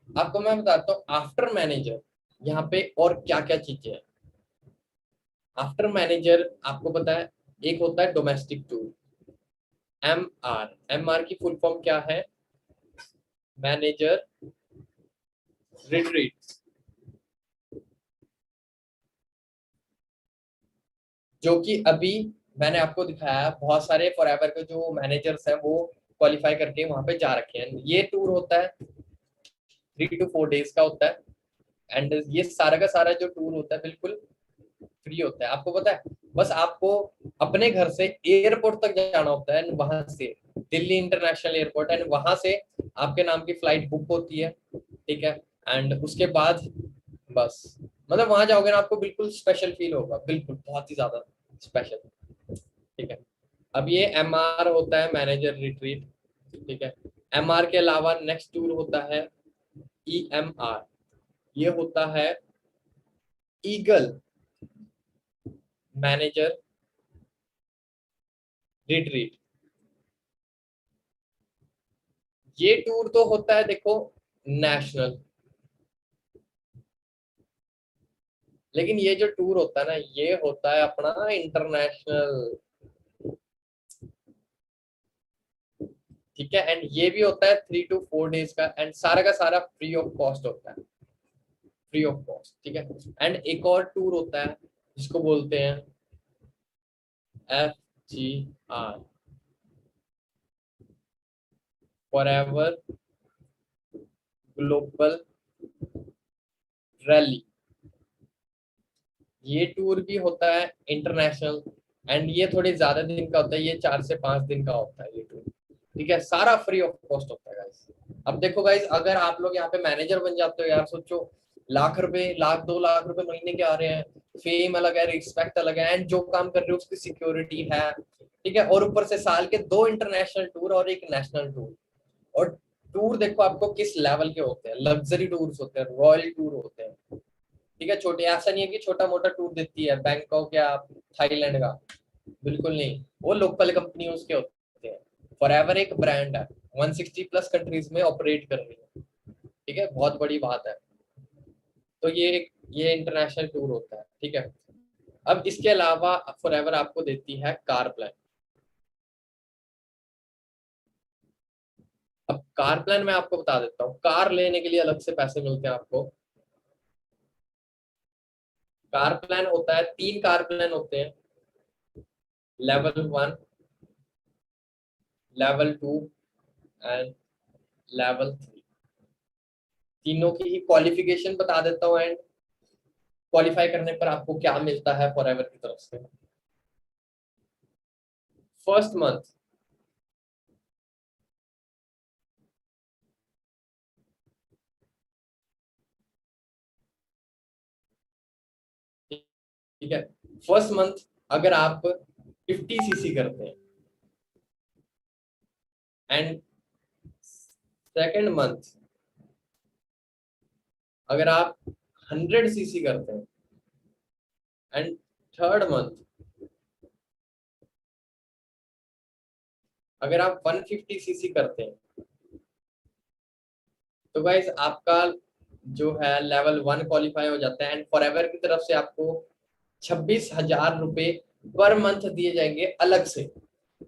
आपको मैं बताता हूँ आफ्टर मैनेजर यहाँ पे और क्या क्या चीजें हैं। आफ्टर मैनेजर आपको पता है एक होता है डोमेस्टिक टूर, MR की फुल फॉर्म क्या है? मैनेजर रिट्रीट, जो कि अभी मैंने आपको दिखाया बहुत सारे फॉरएवर के जो मैनेजर्स हैं वो क्वालिफाई करके वहां पे जा रखे हैं। ये टूर होता है 3 to 4 डेज का होता है। एंड ये सारा का सारा जो टूर होता है बिल्कुल फ्री होता है। आपको पता है बस आपको अपने घर से एयरपोर्ट तक जाना होता है, वहां से दिल्ली इंटरनेशनल एयरपोर्ट, एंड वहां से आपके नाम की फ्लाइट बुक होती है। ठीक है, एंड उसके बाद बस मतलब वहां जाओगे ना आपको बिल्कुल स्पेशल फील होगा, बिल्कुल बहुत ही ज्यादा स्पेशल। ठीक है, अब ये MR होता है मैनेजर रिट्रीट। ठीक है, MR के अलावा नेक्स्ट टूर होता है EMR, ये होता है ईगल मैनेजर रिट्रीट। ये टूर तो होता है देखो नेशनल, लेकिन ये जो टूर होता है ना ये होता है अपना इंटरनेशनल। ठीक है, एंड ये भी होता है 3 to 4 डेज का, एंड सारा का सारा फ्री ऑफ कॉस्ट होता है, फ्री ऑफ कॉस्ट। ठीक है, एंड एक और टूर होता है जिसको बोलते हैं FGR, फॉरएवर ग्लोबल रैली। ये टूर भी होता है इंटरनेशनल, एंड ये थोड़े ज्यादा दिन का होता है, ये 4 से 5 दिन का होता है ये टूर। ठीक है, सारा फ्री ऑफ कॉस्ट होता है गाइस। अब देखो गाइस अगर आप लोग यहाँ पे मैनेजर बन जाते हो, यार सोचो लाख रुपए, लाख 2 लाख रुपए महीने के आ रहे हैं, फेम अलग है, रिस्पेक्ट अलग है, एंड जो काम कर रहे हो उसकी सिक्योरिटी है। ठीक है, और ऊपर से साल के 2 इंटरनेशनल टूर और 1 नेशनल टूर। और टूर देखो आपको किस लेवल के होते हैं, लग्जरी टूर्स होते हैं, रॉयल टूर होते हैं। ठीक है, छोटे ऐसा नहीं है कि छोटा मोटा टूर देती है बैंकॉक या थाईलैंड का, बिल्कुल नहीं, वो लोकल कंपनी उसके होते हैं। फॉरएवर एक ब्रांड है, 160 प्लस कंट्रीज में ऑपरेट कर रही है। ठीक है, बहुत बड़ी बात है। तो ये इंटरनेशनल टूर होता है। ठीक है, अब इसके अलावा फॉरएवर आपको देती है कार प्लान। अब कार प्लान मैं आपको बता देता हूँ, कार लेने के लिए अलग से पैसे मिलते हैं आपको। कार प्लान होता है 3 कार प्लान होते हैं, लेवल 1, लेवल 2 एंड लेवल 3। तीनों की ही क्वालिफिकेशन बता देता हूँ, एंड क्वालिफाई करने पर आपको क्या मिलता है फॉरएवर की तरफ से। फर्स्ट मंथ ठीक है, फर्स्ट मंथ अगर आप 50 सीसी करते हैं, एंड सेकंड मंथ अगर आप 100 सीसी करते हैं, एंड थर्ड मंथ अगर आप 150 सीसी करते हैं, तो गाइस आपका जो है लेवल 1 क्वालिफाई हो जाता है। एंड फॉरएवर की तरफ से आपको 26,000 रुपए पर मंथ दिए जाएंगे अलग से।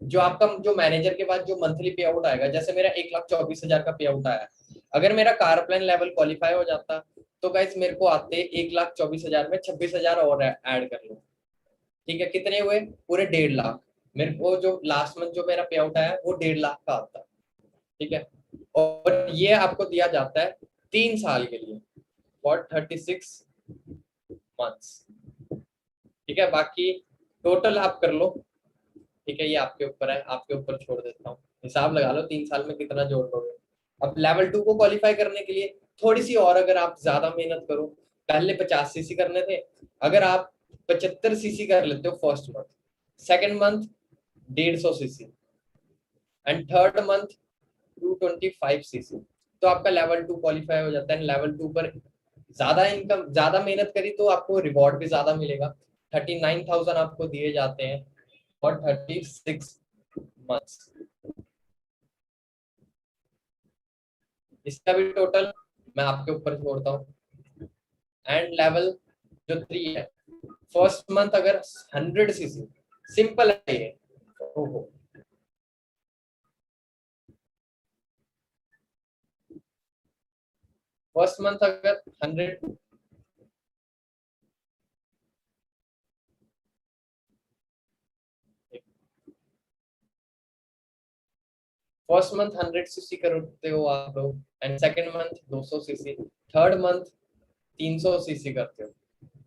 जो आपका जो मैनेजर के बाद जो मंथली पे आउट आएगा, जैसे मेरा 1,24,000 का पे आउट आया, अगर मेरा कार प्लान लेवल क्वालिफाई हो जाता तो गाइस मेरे को आते 1,24,000 में 26,000 और ऐड कर लो। ठीक है, कितने हुए? पूरे 1.5 लाख। मेरे को जो लास्ट मंथ जो मेरा पे आउट आया वो 1.5 लाख का आता। ठीक है, और ये आपको दिया जाता है 3 साल के लिए। For 36 months. ठीक है, बाकी टोटल आप कर लो। ठीक है, ये आपके ऊपर है, आपके ऊपर छोड़ देता हूँ। हिसाब लगा लो 3 साल में कितना जोड़ लोगे। अब लेवल 2 को क्वालिफाई करने के लिए थोड़ी सी और अगर आप ज्यादा मेहनत करो, पहले 50 सीसी करने थे, अगर आप 75 सीसी कर लेते हो first month, second month 150 CC and third month 225 CC, तो आपका लेवल 2 क्वालिफाई हो जाता है। लेवल 2 पर ज्यादा इनकम, ज्यादा मेहनत करी तो आपको रिवॉर्ड भी ज्यादा मिलेगा। 39,000 आपको दिए जाते हैं फॉर 36 मंथ्स। इसका भी टोटल मैं आपके ऊपर छोड़ता हूँ। एंड लेवल जो 3 है, फर्स्ट मंथ अगर 100 सीसी, सिंपल है ये। ओहो, फर्स्ट मंथ अगर 100, फर्स्ट मंथ 100 सीसी करते हो आप लोग, and second month 200 CC, third month 300 CC करते हो,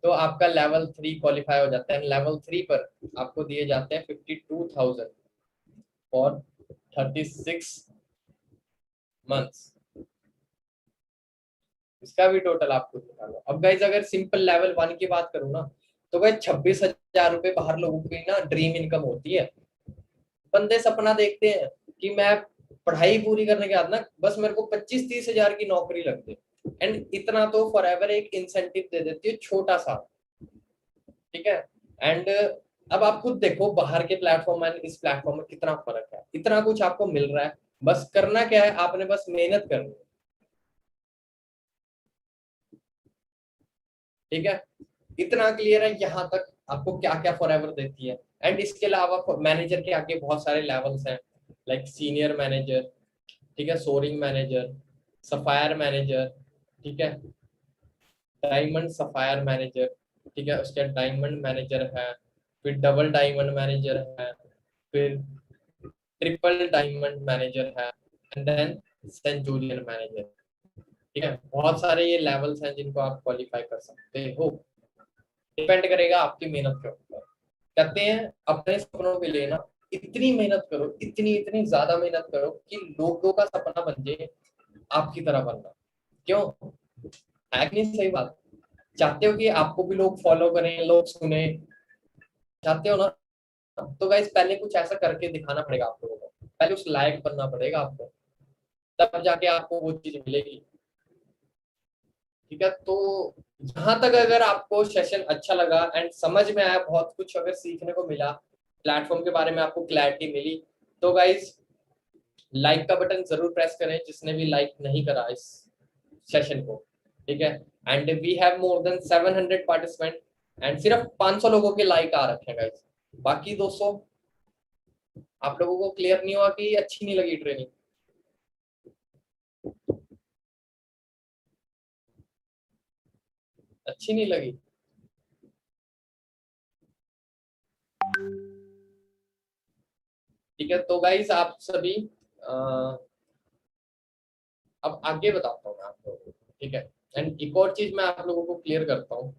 तो आपका लेवल 3 क्वालिफाई हो जाता है। लेवल 3 पर आपको दिए जाते हैं 52,000 फॉर 36 मंथ्स। इसका भी टोटल आपको निकालो। अब गाइज अगर सिंपल लेवल 1 की बात करूँ ना, तो गाइज 26,000 रुपए बाहर लोगों की ना ड्रीम इनकम होती है। बंदे सपना देखते हैं कि मैं पढ़ाई पूरी करने के बाद ना बस मेरे को 25-30 हजार की नौकरी लग जाए, एंड इतना तो फॉरएवर एक इंसेंटिव दे देती है छोटा सा। ठीक है, एंड अब आप खुद देखो बाहर के प्लेटफॉर्म एंड इस प्लेटफॉर्म में कितना फर्क है। इतना कुछ आपको मिल रहा है, बस करना क्या है, आपने बस मेहनत करनी है। ठीक है, इतना क्लियर है यहाँ तक आपको क्या क्या फॉरएवर देती है। एंड इसके अलावा मैनेजर के आगे बहुत सारे लेवल्स हैं, लाइक सीनियर मैनेजर, ठीक है, सोरिंग मैनेजर, सफायर मैनेजर, ठीक है, डायमंड सफायर मैनेजर, ठीक है, उसके डायमंड मैनेजर है, फिर डबल डायमंड मैनेजर है, फिर ट्रिपल डायमंड मैनेजर है, एंड देन सेंचुरियन मैनेजर। ठीक है, बहुत सारे ये लेवल्स हैं जिनको आप क्वालिफाई कर सकते हो। डिपेंड करेगा आपकी मेहनत के ऊपर। कहते हैं अपने सपनों के लिए ना इतनी मेहनत करो, इतनी इतनी ज्यादा मेहनत करो कि लोगों का सपना बन जाए आपकी तरह बनना। क्यों है कि नहीं? सही बात। चाहते हो कि आपको भी लोग फॉलो करें, लोग सुने, चाहते हो ना? तो गाइस पहले कुछ ऐसा करके दिखाना पड़ेगा आप लोगों को, पहले उस लायक बनना पड़ेगा आपको, तब जाके आपको वो चीज मिलेगी। ठीक है, तो जहां तक अगर आपको सेशन अच्छा लगा एंड समझ में आया, बहुत कुछ अगर सीखने को मिला, प्लेटफॉर्म के बारे में आपको क्लैरिटी मिली, तो गाइस लाइक का बटन जरूर प्रेस करें जिसने भी लाइक नहीं करा इस सेशन को। ठीक है, and we have more than 700 participant and सिर्फ 500 लोगों के लाइक आ रखे हैं गाइस। बाकी 200 आप लोगों को क्लियर नहीं हुआ कि अच्छी नहीं लगी ट्रेनिंग? अच्छी नहीं लगी? ठीक है, तो गाइस आप सभी अब आगे बताता हूँ मैं आप लोगों को। ठीक है, एंड एक और चीज मैं आप लोगों को क्लियर करता हूँ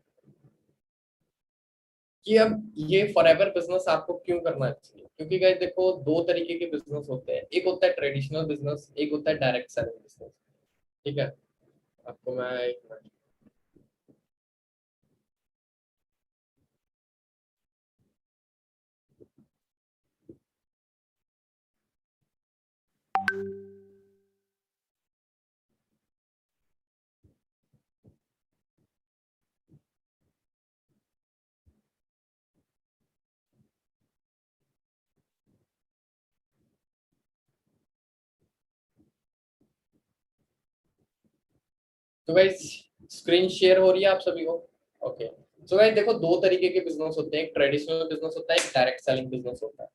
कि अब ये फॉरएवर बिजनेस आपको क्यों करना चाहिए। क्योंकि गाइस देखो, दो तरीके के बिजनेस होते हैं, एक होता है ट्रेडिशनल बिजनेस, एक होता है डायरेक्ट सेलिंग बिजनेस। ठीक है, आपको मैं एक मिनट, तो गाइस स्क्रीन शेयर हो रही है आप सभी को? ओके, सो गाइस देखो, दो तरीके के बिजनेस होते हैं, एक ट्रेडिशनल बिजनेस होता है, एक डायरेक्ट सेलिंग बिजनेस होता है।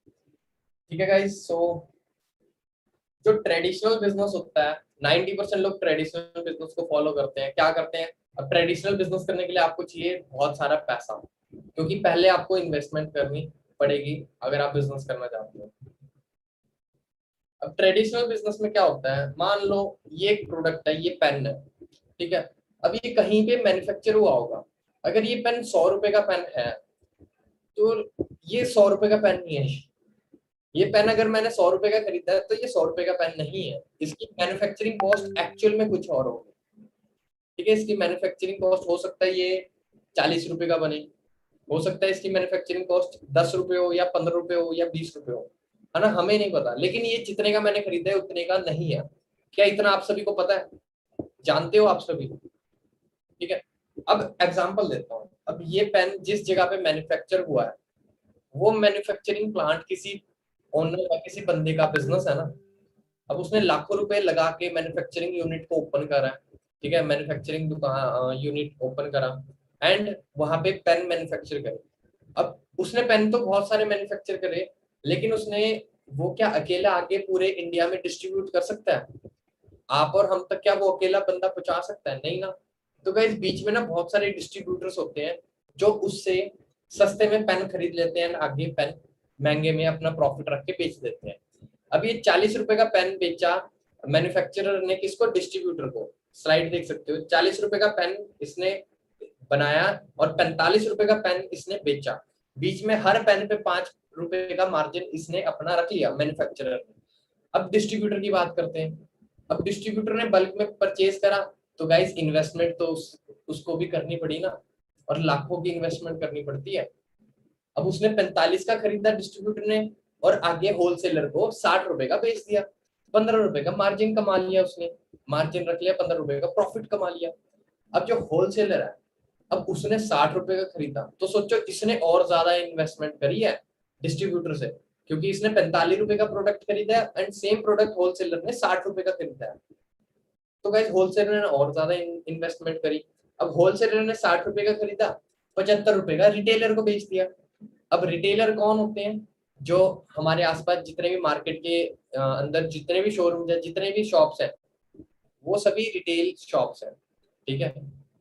ठीक है गाइस, सो जो ट्रेडिशनल बिजनेस होता है, 90% लोग ट्रेडिशनल बिजनेस को फॉलो करते हैं। क्या करते हैं? अब ट्रेडिशनल बिजनेस करने के लिए आपको चाहिए बहुत सारा पैसा, क्योंकि पहले आपको इन्वेस्टमेंट करनी पड़ेगी अगर आप बिजनेस करना चाहते हो। अब ट्रेडिशनल बिजनेस में क्या होता है, मान लो ये एक प्रोडक्ट है, ये पेन है, ठीक है, अब ये कहीं पे मैन्युफैक्चर हुआ होगा। अगर ये पेन 100 रुपए का पेन है तो ये 100 रुपए का पेन नहीं है। ये पेन अगर मैंने 100 रुपए का खरीदा है तो ये 100 रुपए का पेन नहीं है, इसकी मैन्युफैक्चरिंग कॉस्ट एक्चुअल में कुछ और होगी। ठीक है, इसकी मैन्युफैक्चरिंग कॉस्ट हो सकता है ये 40 रुपए का बने, हो सकता है इसकी मैन्युफैक्चरिंग कॉस्ट 10 रुपए हो या 15 रुपए हो या 20 रुपए हो, है ना, हमें नहीं पता। लेकिन ये जितने का मैंने खरीदा है उतने का नहीं है। क्या इतना आप सभी को पता है? जानते हो आप सभी? ठीक है, अब एग्जांपल देता हूँ। अब ये पेन जिस जगह पे मैन्युफैक्चर हुआ है वो मैन्युफैक्चरिंग प्लांट किसी ओनर का, किसी बंदे का बिजनेस है ना। अब उसने लाखों रुपए लगा के मैन्युफैक्चरिंग यूनिट को ओपन करा है। ठीक है, मैन्युफैक्चरिंग दुकान यूनिट ओपन करा एंड वहां पे पेन मैन्युफैक्चर करे। अब उसने पेन तो बहुत सारे मैन्युफैक्चर करे, लेकिन उसने वो क्या अकेला आके पूरे इंडिया में डिस्ट्रीब्यूट कर सकता है? आप और हम तक क्या वो अकेला बंदा पहुंचा सकता है? नहीं ना। तो गाइस बीच में ना बहुत सारे डिस्ट्रीब्यूटर्स होते हैं जो उससे सस्ते में पेन खरीद लेते हैं, आगे पेन महंगे में अपना प्रॉफिट रख के बेच देते हैं। अब ये 40 रुपए का पेन बेचा मैन्युफैक्चरर ने किसको? डिस्ट्रीब्यूटर को। स्लाइड देख सकते हो, 40 रुपए का पेन इसने बनाया और 45 रुपए का पेन इसने बेचा। बीच में हर पेन पे 5 रुपए का मार्जिन इसने अपना रख लिया मैन्युफैक्चरर ने। अब डिस्ट्रीब्यूटर की बात करते हैं। अब डिस्ट्रीब्यूटर ने बल्क में परचेज करा तो गाइस इन्वेस्टमेंट तो उसको भी करनी पड़ी ना, और लाखों की इन्वेस्टमेंट करनी पड़ती है। अब उसने 45 का खरीदा डिस्ट्रीब्यूटर ने और आगे होलसेलर को 60 रुपए का बेच दिया। 15 रुपए का मार्जिन कमा लिया उसने, मार्जिन रख लिया, 15 रुपए का प्रॉफिट कमा लिया। अब जो होलसेलर है, अब उसने 60 रुपए का खरीदा तो सोचो इसने और ज्यादा इन्वेस्टमेंट करी है डिस्ट्रीब्यूटर से, क्योंकि इसने 45 रुपए का प्रोडक्ट खरीदा है एंड सेम प्रोडक्ट होलसेलर ने 60 रुपए का खरीदा है। तो गाइस होलसेलर ने और ज्यादा इन्वेस्टमेंट करी। अब होलसेलर ने 60 रुपए का खरीदा, 75 रुपए का रिटेलर को बेच दिया। अब रिटेलर कौन होते हैं? जो हमारे आसपास जितने भी मार्केट के अंदर जितने भी शोरूम है, जितने भी शॉप्स है, वो सभी रिटेल शॉप्स है। ठीक है,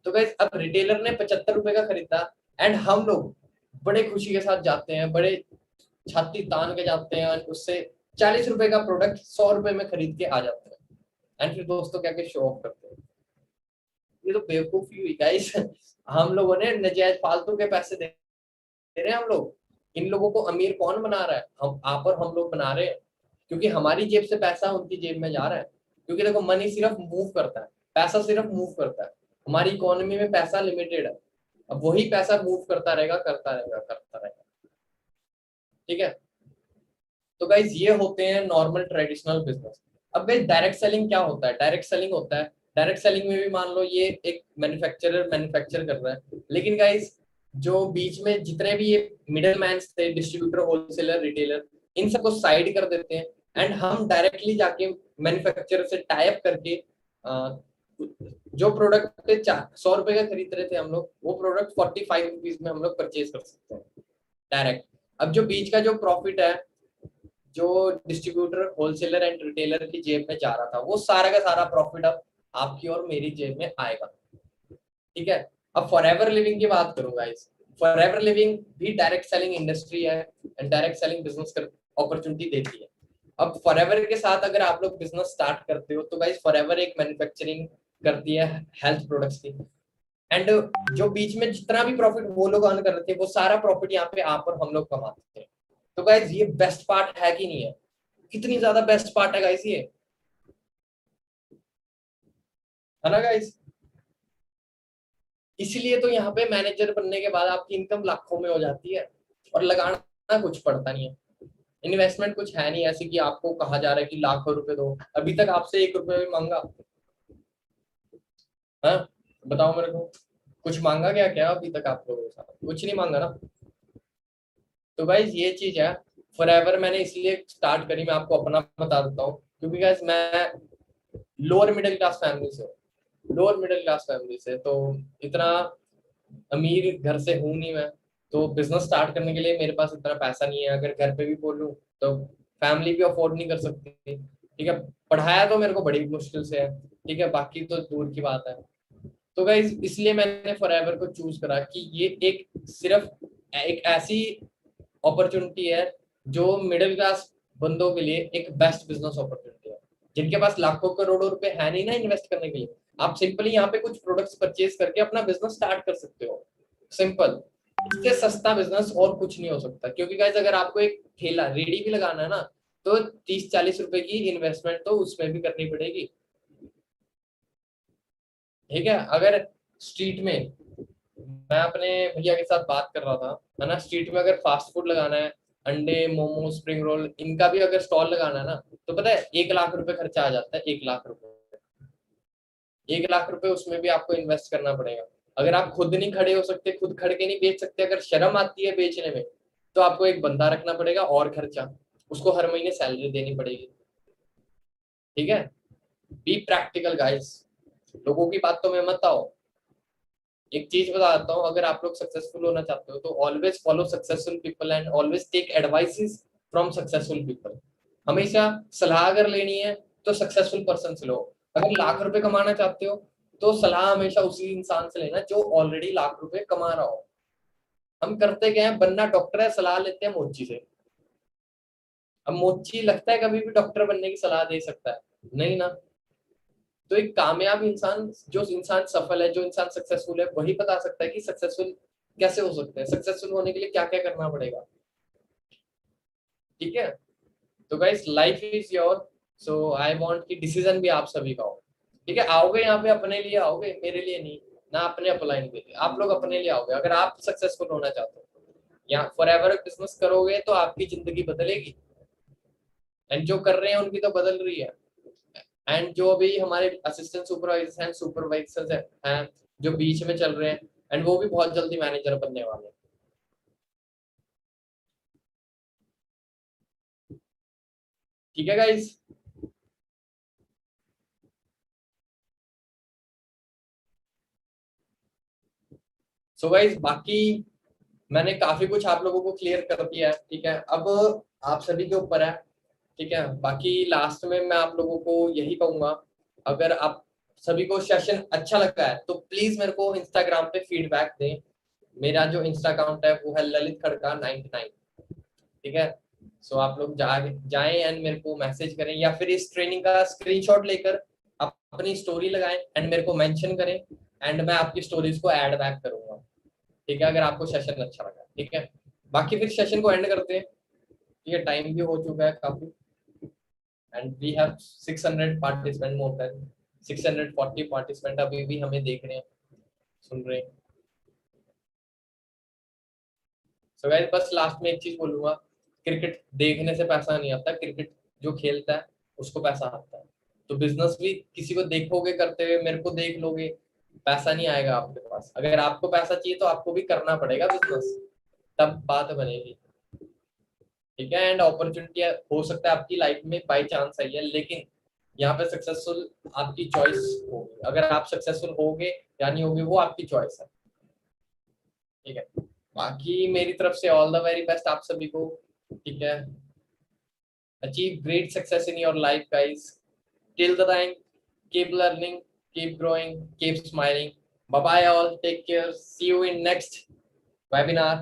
तो गाइस अब रिटेलर ने 75 रुपए का खरीदा एंड हम लोग बड़े खुशी के साथ जाते हैं, बड़े छाती तान के जाते हैं, उससे 40 रुपए का प्रोडक्ट 100 रुपए में खरीद के आ जाते हैं एंड फिर दोस्तों क्या के शो ऑफ करते हैं। ये तो बेवकूफी हुई गाइस। हम लोगों ने नजायज फालतू के पैसे दे रहे हैं हम लोग। इन लोगों को अमीर कौन बना रहा है? हम, आप और हम लोग बना रहे हैं, क्योंकि हमारी जेब से पैसा उनकी जेब में जा रहा है। क्योंकि देखो मनी सिर्फ मूव करता है, पैसा सिर्फ मूव करता है। हमारी इकोनॉमी में पैसा लिमिटेड है, अब वही पैसा मूव करता रहेगा, करता रहेगा, करता रहेगा। ठीक है, तो गाइज ये होते हैं नॉर्मल ट्रेडिशनल बिजनेस। अब गाइज डायरेक्ट सेलिंग क्या होता है? डायरेक्ट सेलिंग होता है, डायरेक्ट सेलिंग में भी मान लो ये एक मैन्युफैक्चरर मैन्युफैक्चर कर रहा है, लेकिन गाइज जो बीच में जितने भी ये मिडल मैन थे, डिस्ट्रीब्यूटर, होलसेलर, रिटेलर, इन सबको साइड कर देते हैं एंड हम डायरेक्टली जाके मैन्युफैक्चरर से टाई अप करके जो प्रोडक्ट 100 रुपए का खरीद रहे थे हम लोग, वो प्रोडक्ट 45 रुपीज में हम लोग परचेज कर सकते हैं डायरेक्ट। अब जो बीच का जो प्रॉफिट है, जो डिस्ट्रीब्यूटर, होलसेलर एंड रिटेलर की जेब में जा रहा था, वो सारा का सारा प्रॉफिट अब आपकी और मेरी जेब में आएगा। ठीक है, अब फॉरएवर लिविंग की बात करूंगा। इस फॉरएवर लिविंग भी डायरेक्ट सेलिंग इंडस्ट्री है and direct selling business opportunity देती है। अब फॉरएवर के साथ अगर आप लोग बिजनेस स्टार्ट करते हो तो गाइस फॉरएवर एक मैन्युफैक्चरिंग करती है हेल्थ प्रोडक्ट्स की, एंड जो बीच में जितना भी प्रॉफिट वो लोग अर्न कर रहे थे, वो सारा प्रॉफिट यहाँ पे आप और हम लोग कमाते थे। तो गाइस ये बेस्ट पार्ट है कि नहीं है? कितनी ज्यादा बेस्ट पार्ट है गाइस ये, है ना गाइस? इसलिए तो यहाँ पे मैनेजर बनने के बाद आपकी इनकम लाखों में हो जाती है और लगाना कुछ पड़ता नहीं है। इन्वेस्टमेंट कुछ है नहीं ऐसी कि आपको कहा जा रहा है कि लाखों रुपए दो। अभी तक आपसे 1 रुपए भी मांगा? हाँ बताओ मेरे को, कुछ मांगा क्या? क्या अभी तक आप लोगों के साथ कुछ नहीं मांगा ना। तो गाइज ये चीज है, फॉरएवर मैंने इसलिए स्टार्ट करी, मैं आपको अपना बता देता हूँ, क्योंकि गाइज मैं लोअर मिडिल क्लास फैमिली से तो इतना अमीर घर से हूँ नहीं मैं। तो बिजनेस स्टार्ट करने के लिए मेरे पास इतना पैसा नहीं है। अगर घर पे भी बोलूँ तो फैमिली भी अफोर्ड नहीं कर सकती। ठीक है, पढ़ाया तो मेरे को बड़ी मुश्किल से है, ठीक है, बाकी तो दूर की बात है। तो गाइज इसलिए मैंने फॉरएवर को चूज करा कि ये एक सिर्फ एक ऐसी अपॉर्चुनिटी है जो मिडिल क्लास बंदों के लिए एक बेस्ट बिजनेस अपॉर्चुनिटी है, जिनके पास लाखों करोड़ों रुपए है नहीं ना इन्वेस्ट करने के लिए। आप सिंपली यहाँ पे कुछ प्रोडक्ट्स परचेज करके अपना बिजनेस स्टार्ट कर सकते हो, सिंपल। इससे सस्ता बिजनेस और कुछ नहीं हो सकता, क्योंकि गाइस अगर आपको एक ठेला रेडी भी लगाना है ना, तो 30-40 रुपए की इन्वेस्टमेंट तो उसमें भी करनी पड़ेगी, ठीक है। अगर स्ट्रीट में, मैं अपने भैया के साथ बात कर रहा था, है ना, स्ट्रीट में अगर फास्ट फूड लगाना है, अंडे, मोमो, स्प्रिंग रोल, इनका भी अगर स्टॉल लगाना है ना, तो पता है 1 लाख रुपए खर्चा आ जाता है। 1 लाख रुपए, 1 लाख रुपए उसमें भी आपको इन्वेस्ट करना पड़ेगा। अगर आप खुद नहीं खड़े हो सकते, खुद खड़ के नहीं बेच सकते, अगर शर्म आती है बेचने में, तो आपको एक बंदा रखना पड़ेगा और खर्चा, उसको हर महीने सैलरी देनी पड़ेगी, ठीक है। बी प्रैक्टिकल गाइस, लोगों की बात तो में मत आओ। एक चीज बताता हूँ, अगर आप लोग सक्सेसफुल होना चाहते हो तो always follow successful people and always take advices from successful people. हमेशा सलाह अगर लेनी है तो सक्सेसफुल पर्सन से लो। अगर लाख रुपए कमाना चाहते हो तो सलाह हमेशा उसी इंसान से लेना जो ऑलरेडी लाख रुपए कमा रहा हो। हम करते क्या है, बनना डॉक्टर है, सलाह लेते हैं मोची से। अब मोची लगता है कभी भी डॉक्टर बनने की सलाह दे सकता है? नहीं ना। तो एक कामयाब इंसान, जो इंसान सफल है, जो इंसान सक्सेसफुल है, वही बता सकता है कि सक्सेसफुल कैसे हो सकते हैं, सक्सेसफुल होने के लिए क्या क्या करना पड़ेगा, ठीक है। तो guys life is your, so I want कि डिसीजन भी आप सभी का हो, ठीक है। आओगे यहाँ पे अपने लिए आओगे, मेरे लिए नहीं ना, अपने अपलाइन के लिए। आप लोग अपने लिए आओगे अगर आप सक्सेसफुल होना चाहते हो। यहाँ फॉर एवर बिजनेस करोगे तो आपकी जिंदगी बदलेगी, एंड जो कर रहे हैं उनकी तो बदल रही है। एंड जो अभी हमारे असिस्टेंट सुपरवाइजर्स हैं, सुपरवाइजर्स हैं जो बीच में चल रहे हैं, एंड वो भी बहुत जल्दी मैनेजर बनने वाले हैं, ठीक है गाइस। सो गाइस बाकी मैंने काफी कुछ आप लोगों को क्लियर कर दिया है, ठीक है। अब आप सभी के ऊपर है, ठीक है। बाकी लास्ट में मैं आप लोगों को यही कहूंगा, अगर आप सभी को सेशन अच्छा लगा है तो प्लीज मेरे को इंस्टाग्राम पे फीडबैक दें। मेरा जो इंस्टा अकाउंट है वो है ललित खड़का 99, ठीक है। सो आप लोग जाएं एंड मेरे को मैसेज करें, या फिर इस ट्रेनिंग का स्क्रीनशॉट लेकर आप अपनी स्टोरी लगाएं एंड मेरे को मेंशन करें, एंड मैं आपकी स्टोरीज को ऐड बैक करूंगा, ठीक है, अगर आपको सेशन अच्छा लगा, ठीक है। बाकी फिर सेशन को एंड करते हैं, ठीक है, टाइम भी हो चुका है काफी, and we have 600 participant, more than 640 participant अभी भी हमें देख रहे हैं, सुन रहे हैं। सो गाइस बस लास्ट में एक चीज बोलूंगा, क्रिकेट देखने से पैसा नहीं आता, क्रिकेट जो खेलता है उसको पैसा आता है। तो बिजनेस भी किसी को देखोगे करते हुए, मेरे को देख लोगे, पैसा नहीं आएगा आपके पास। अगर आपको पैसा चाहिए तो आपको भी करना पड़ेगा बिजनेस, तब बात बनेगी, ठीक है। एंड अपॉर्चुनिटी हो सकता है आपकी लाइफ में बाय चांस आई है, लेकिन यहाँ पे सक्सेसफुल आपकी चॉइस होगी। अगर आप सक्सेसफुल होगे या नहीं होगे वो आपकी चॉइस है, ठीक है। बाकी मेरी तरफ से ऑल द वेरी बेस्ट आप सभी को, ठीक है। Achieve great success in your life guys, till the time keep learning, keep growing, keep smiling. Bye bye all, take care, see you in next webinar.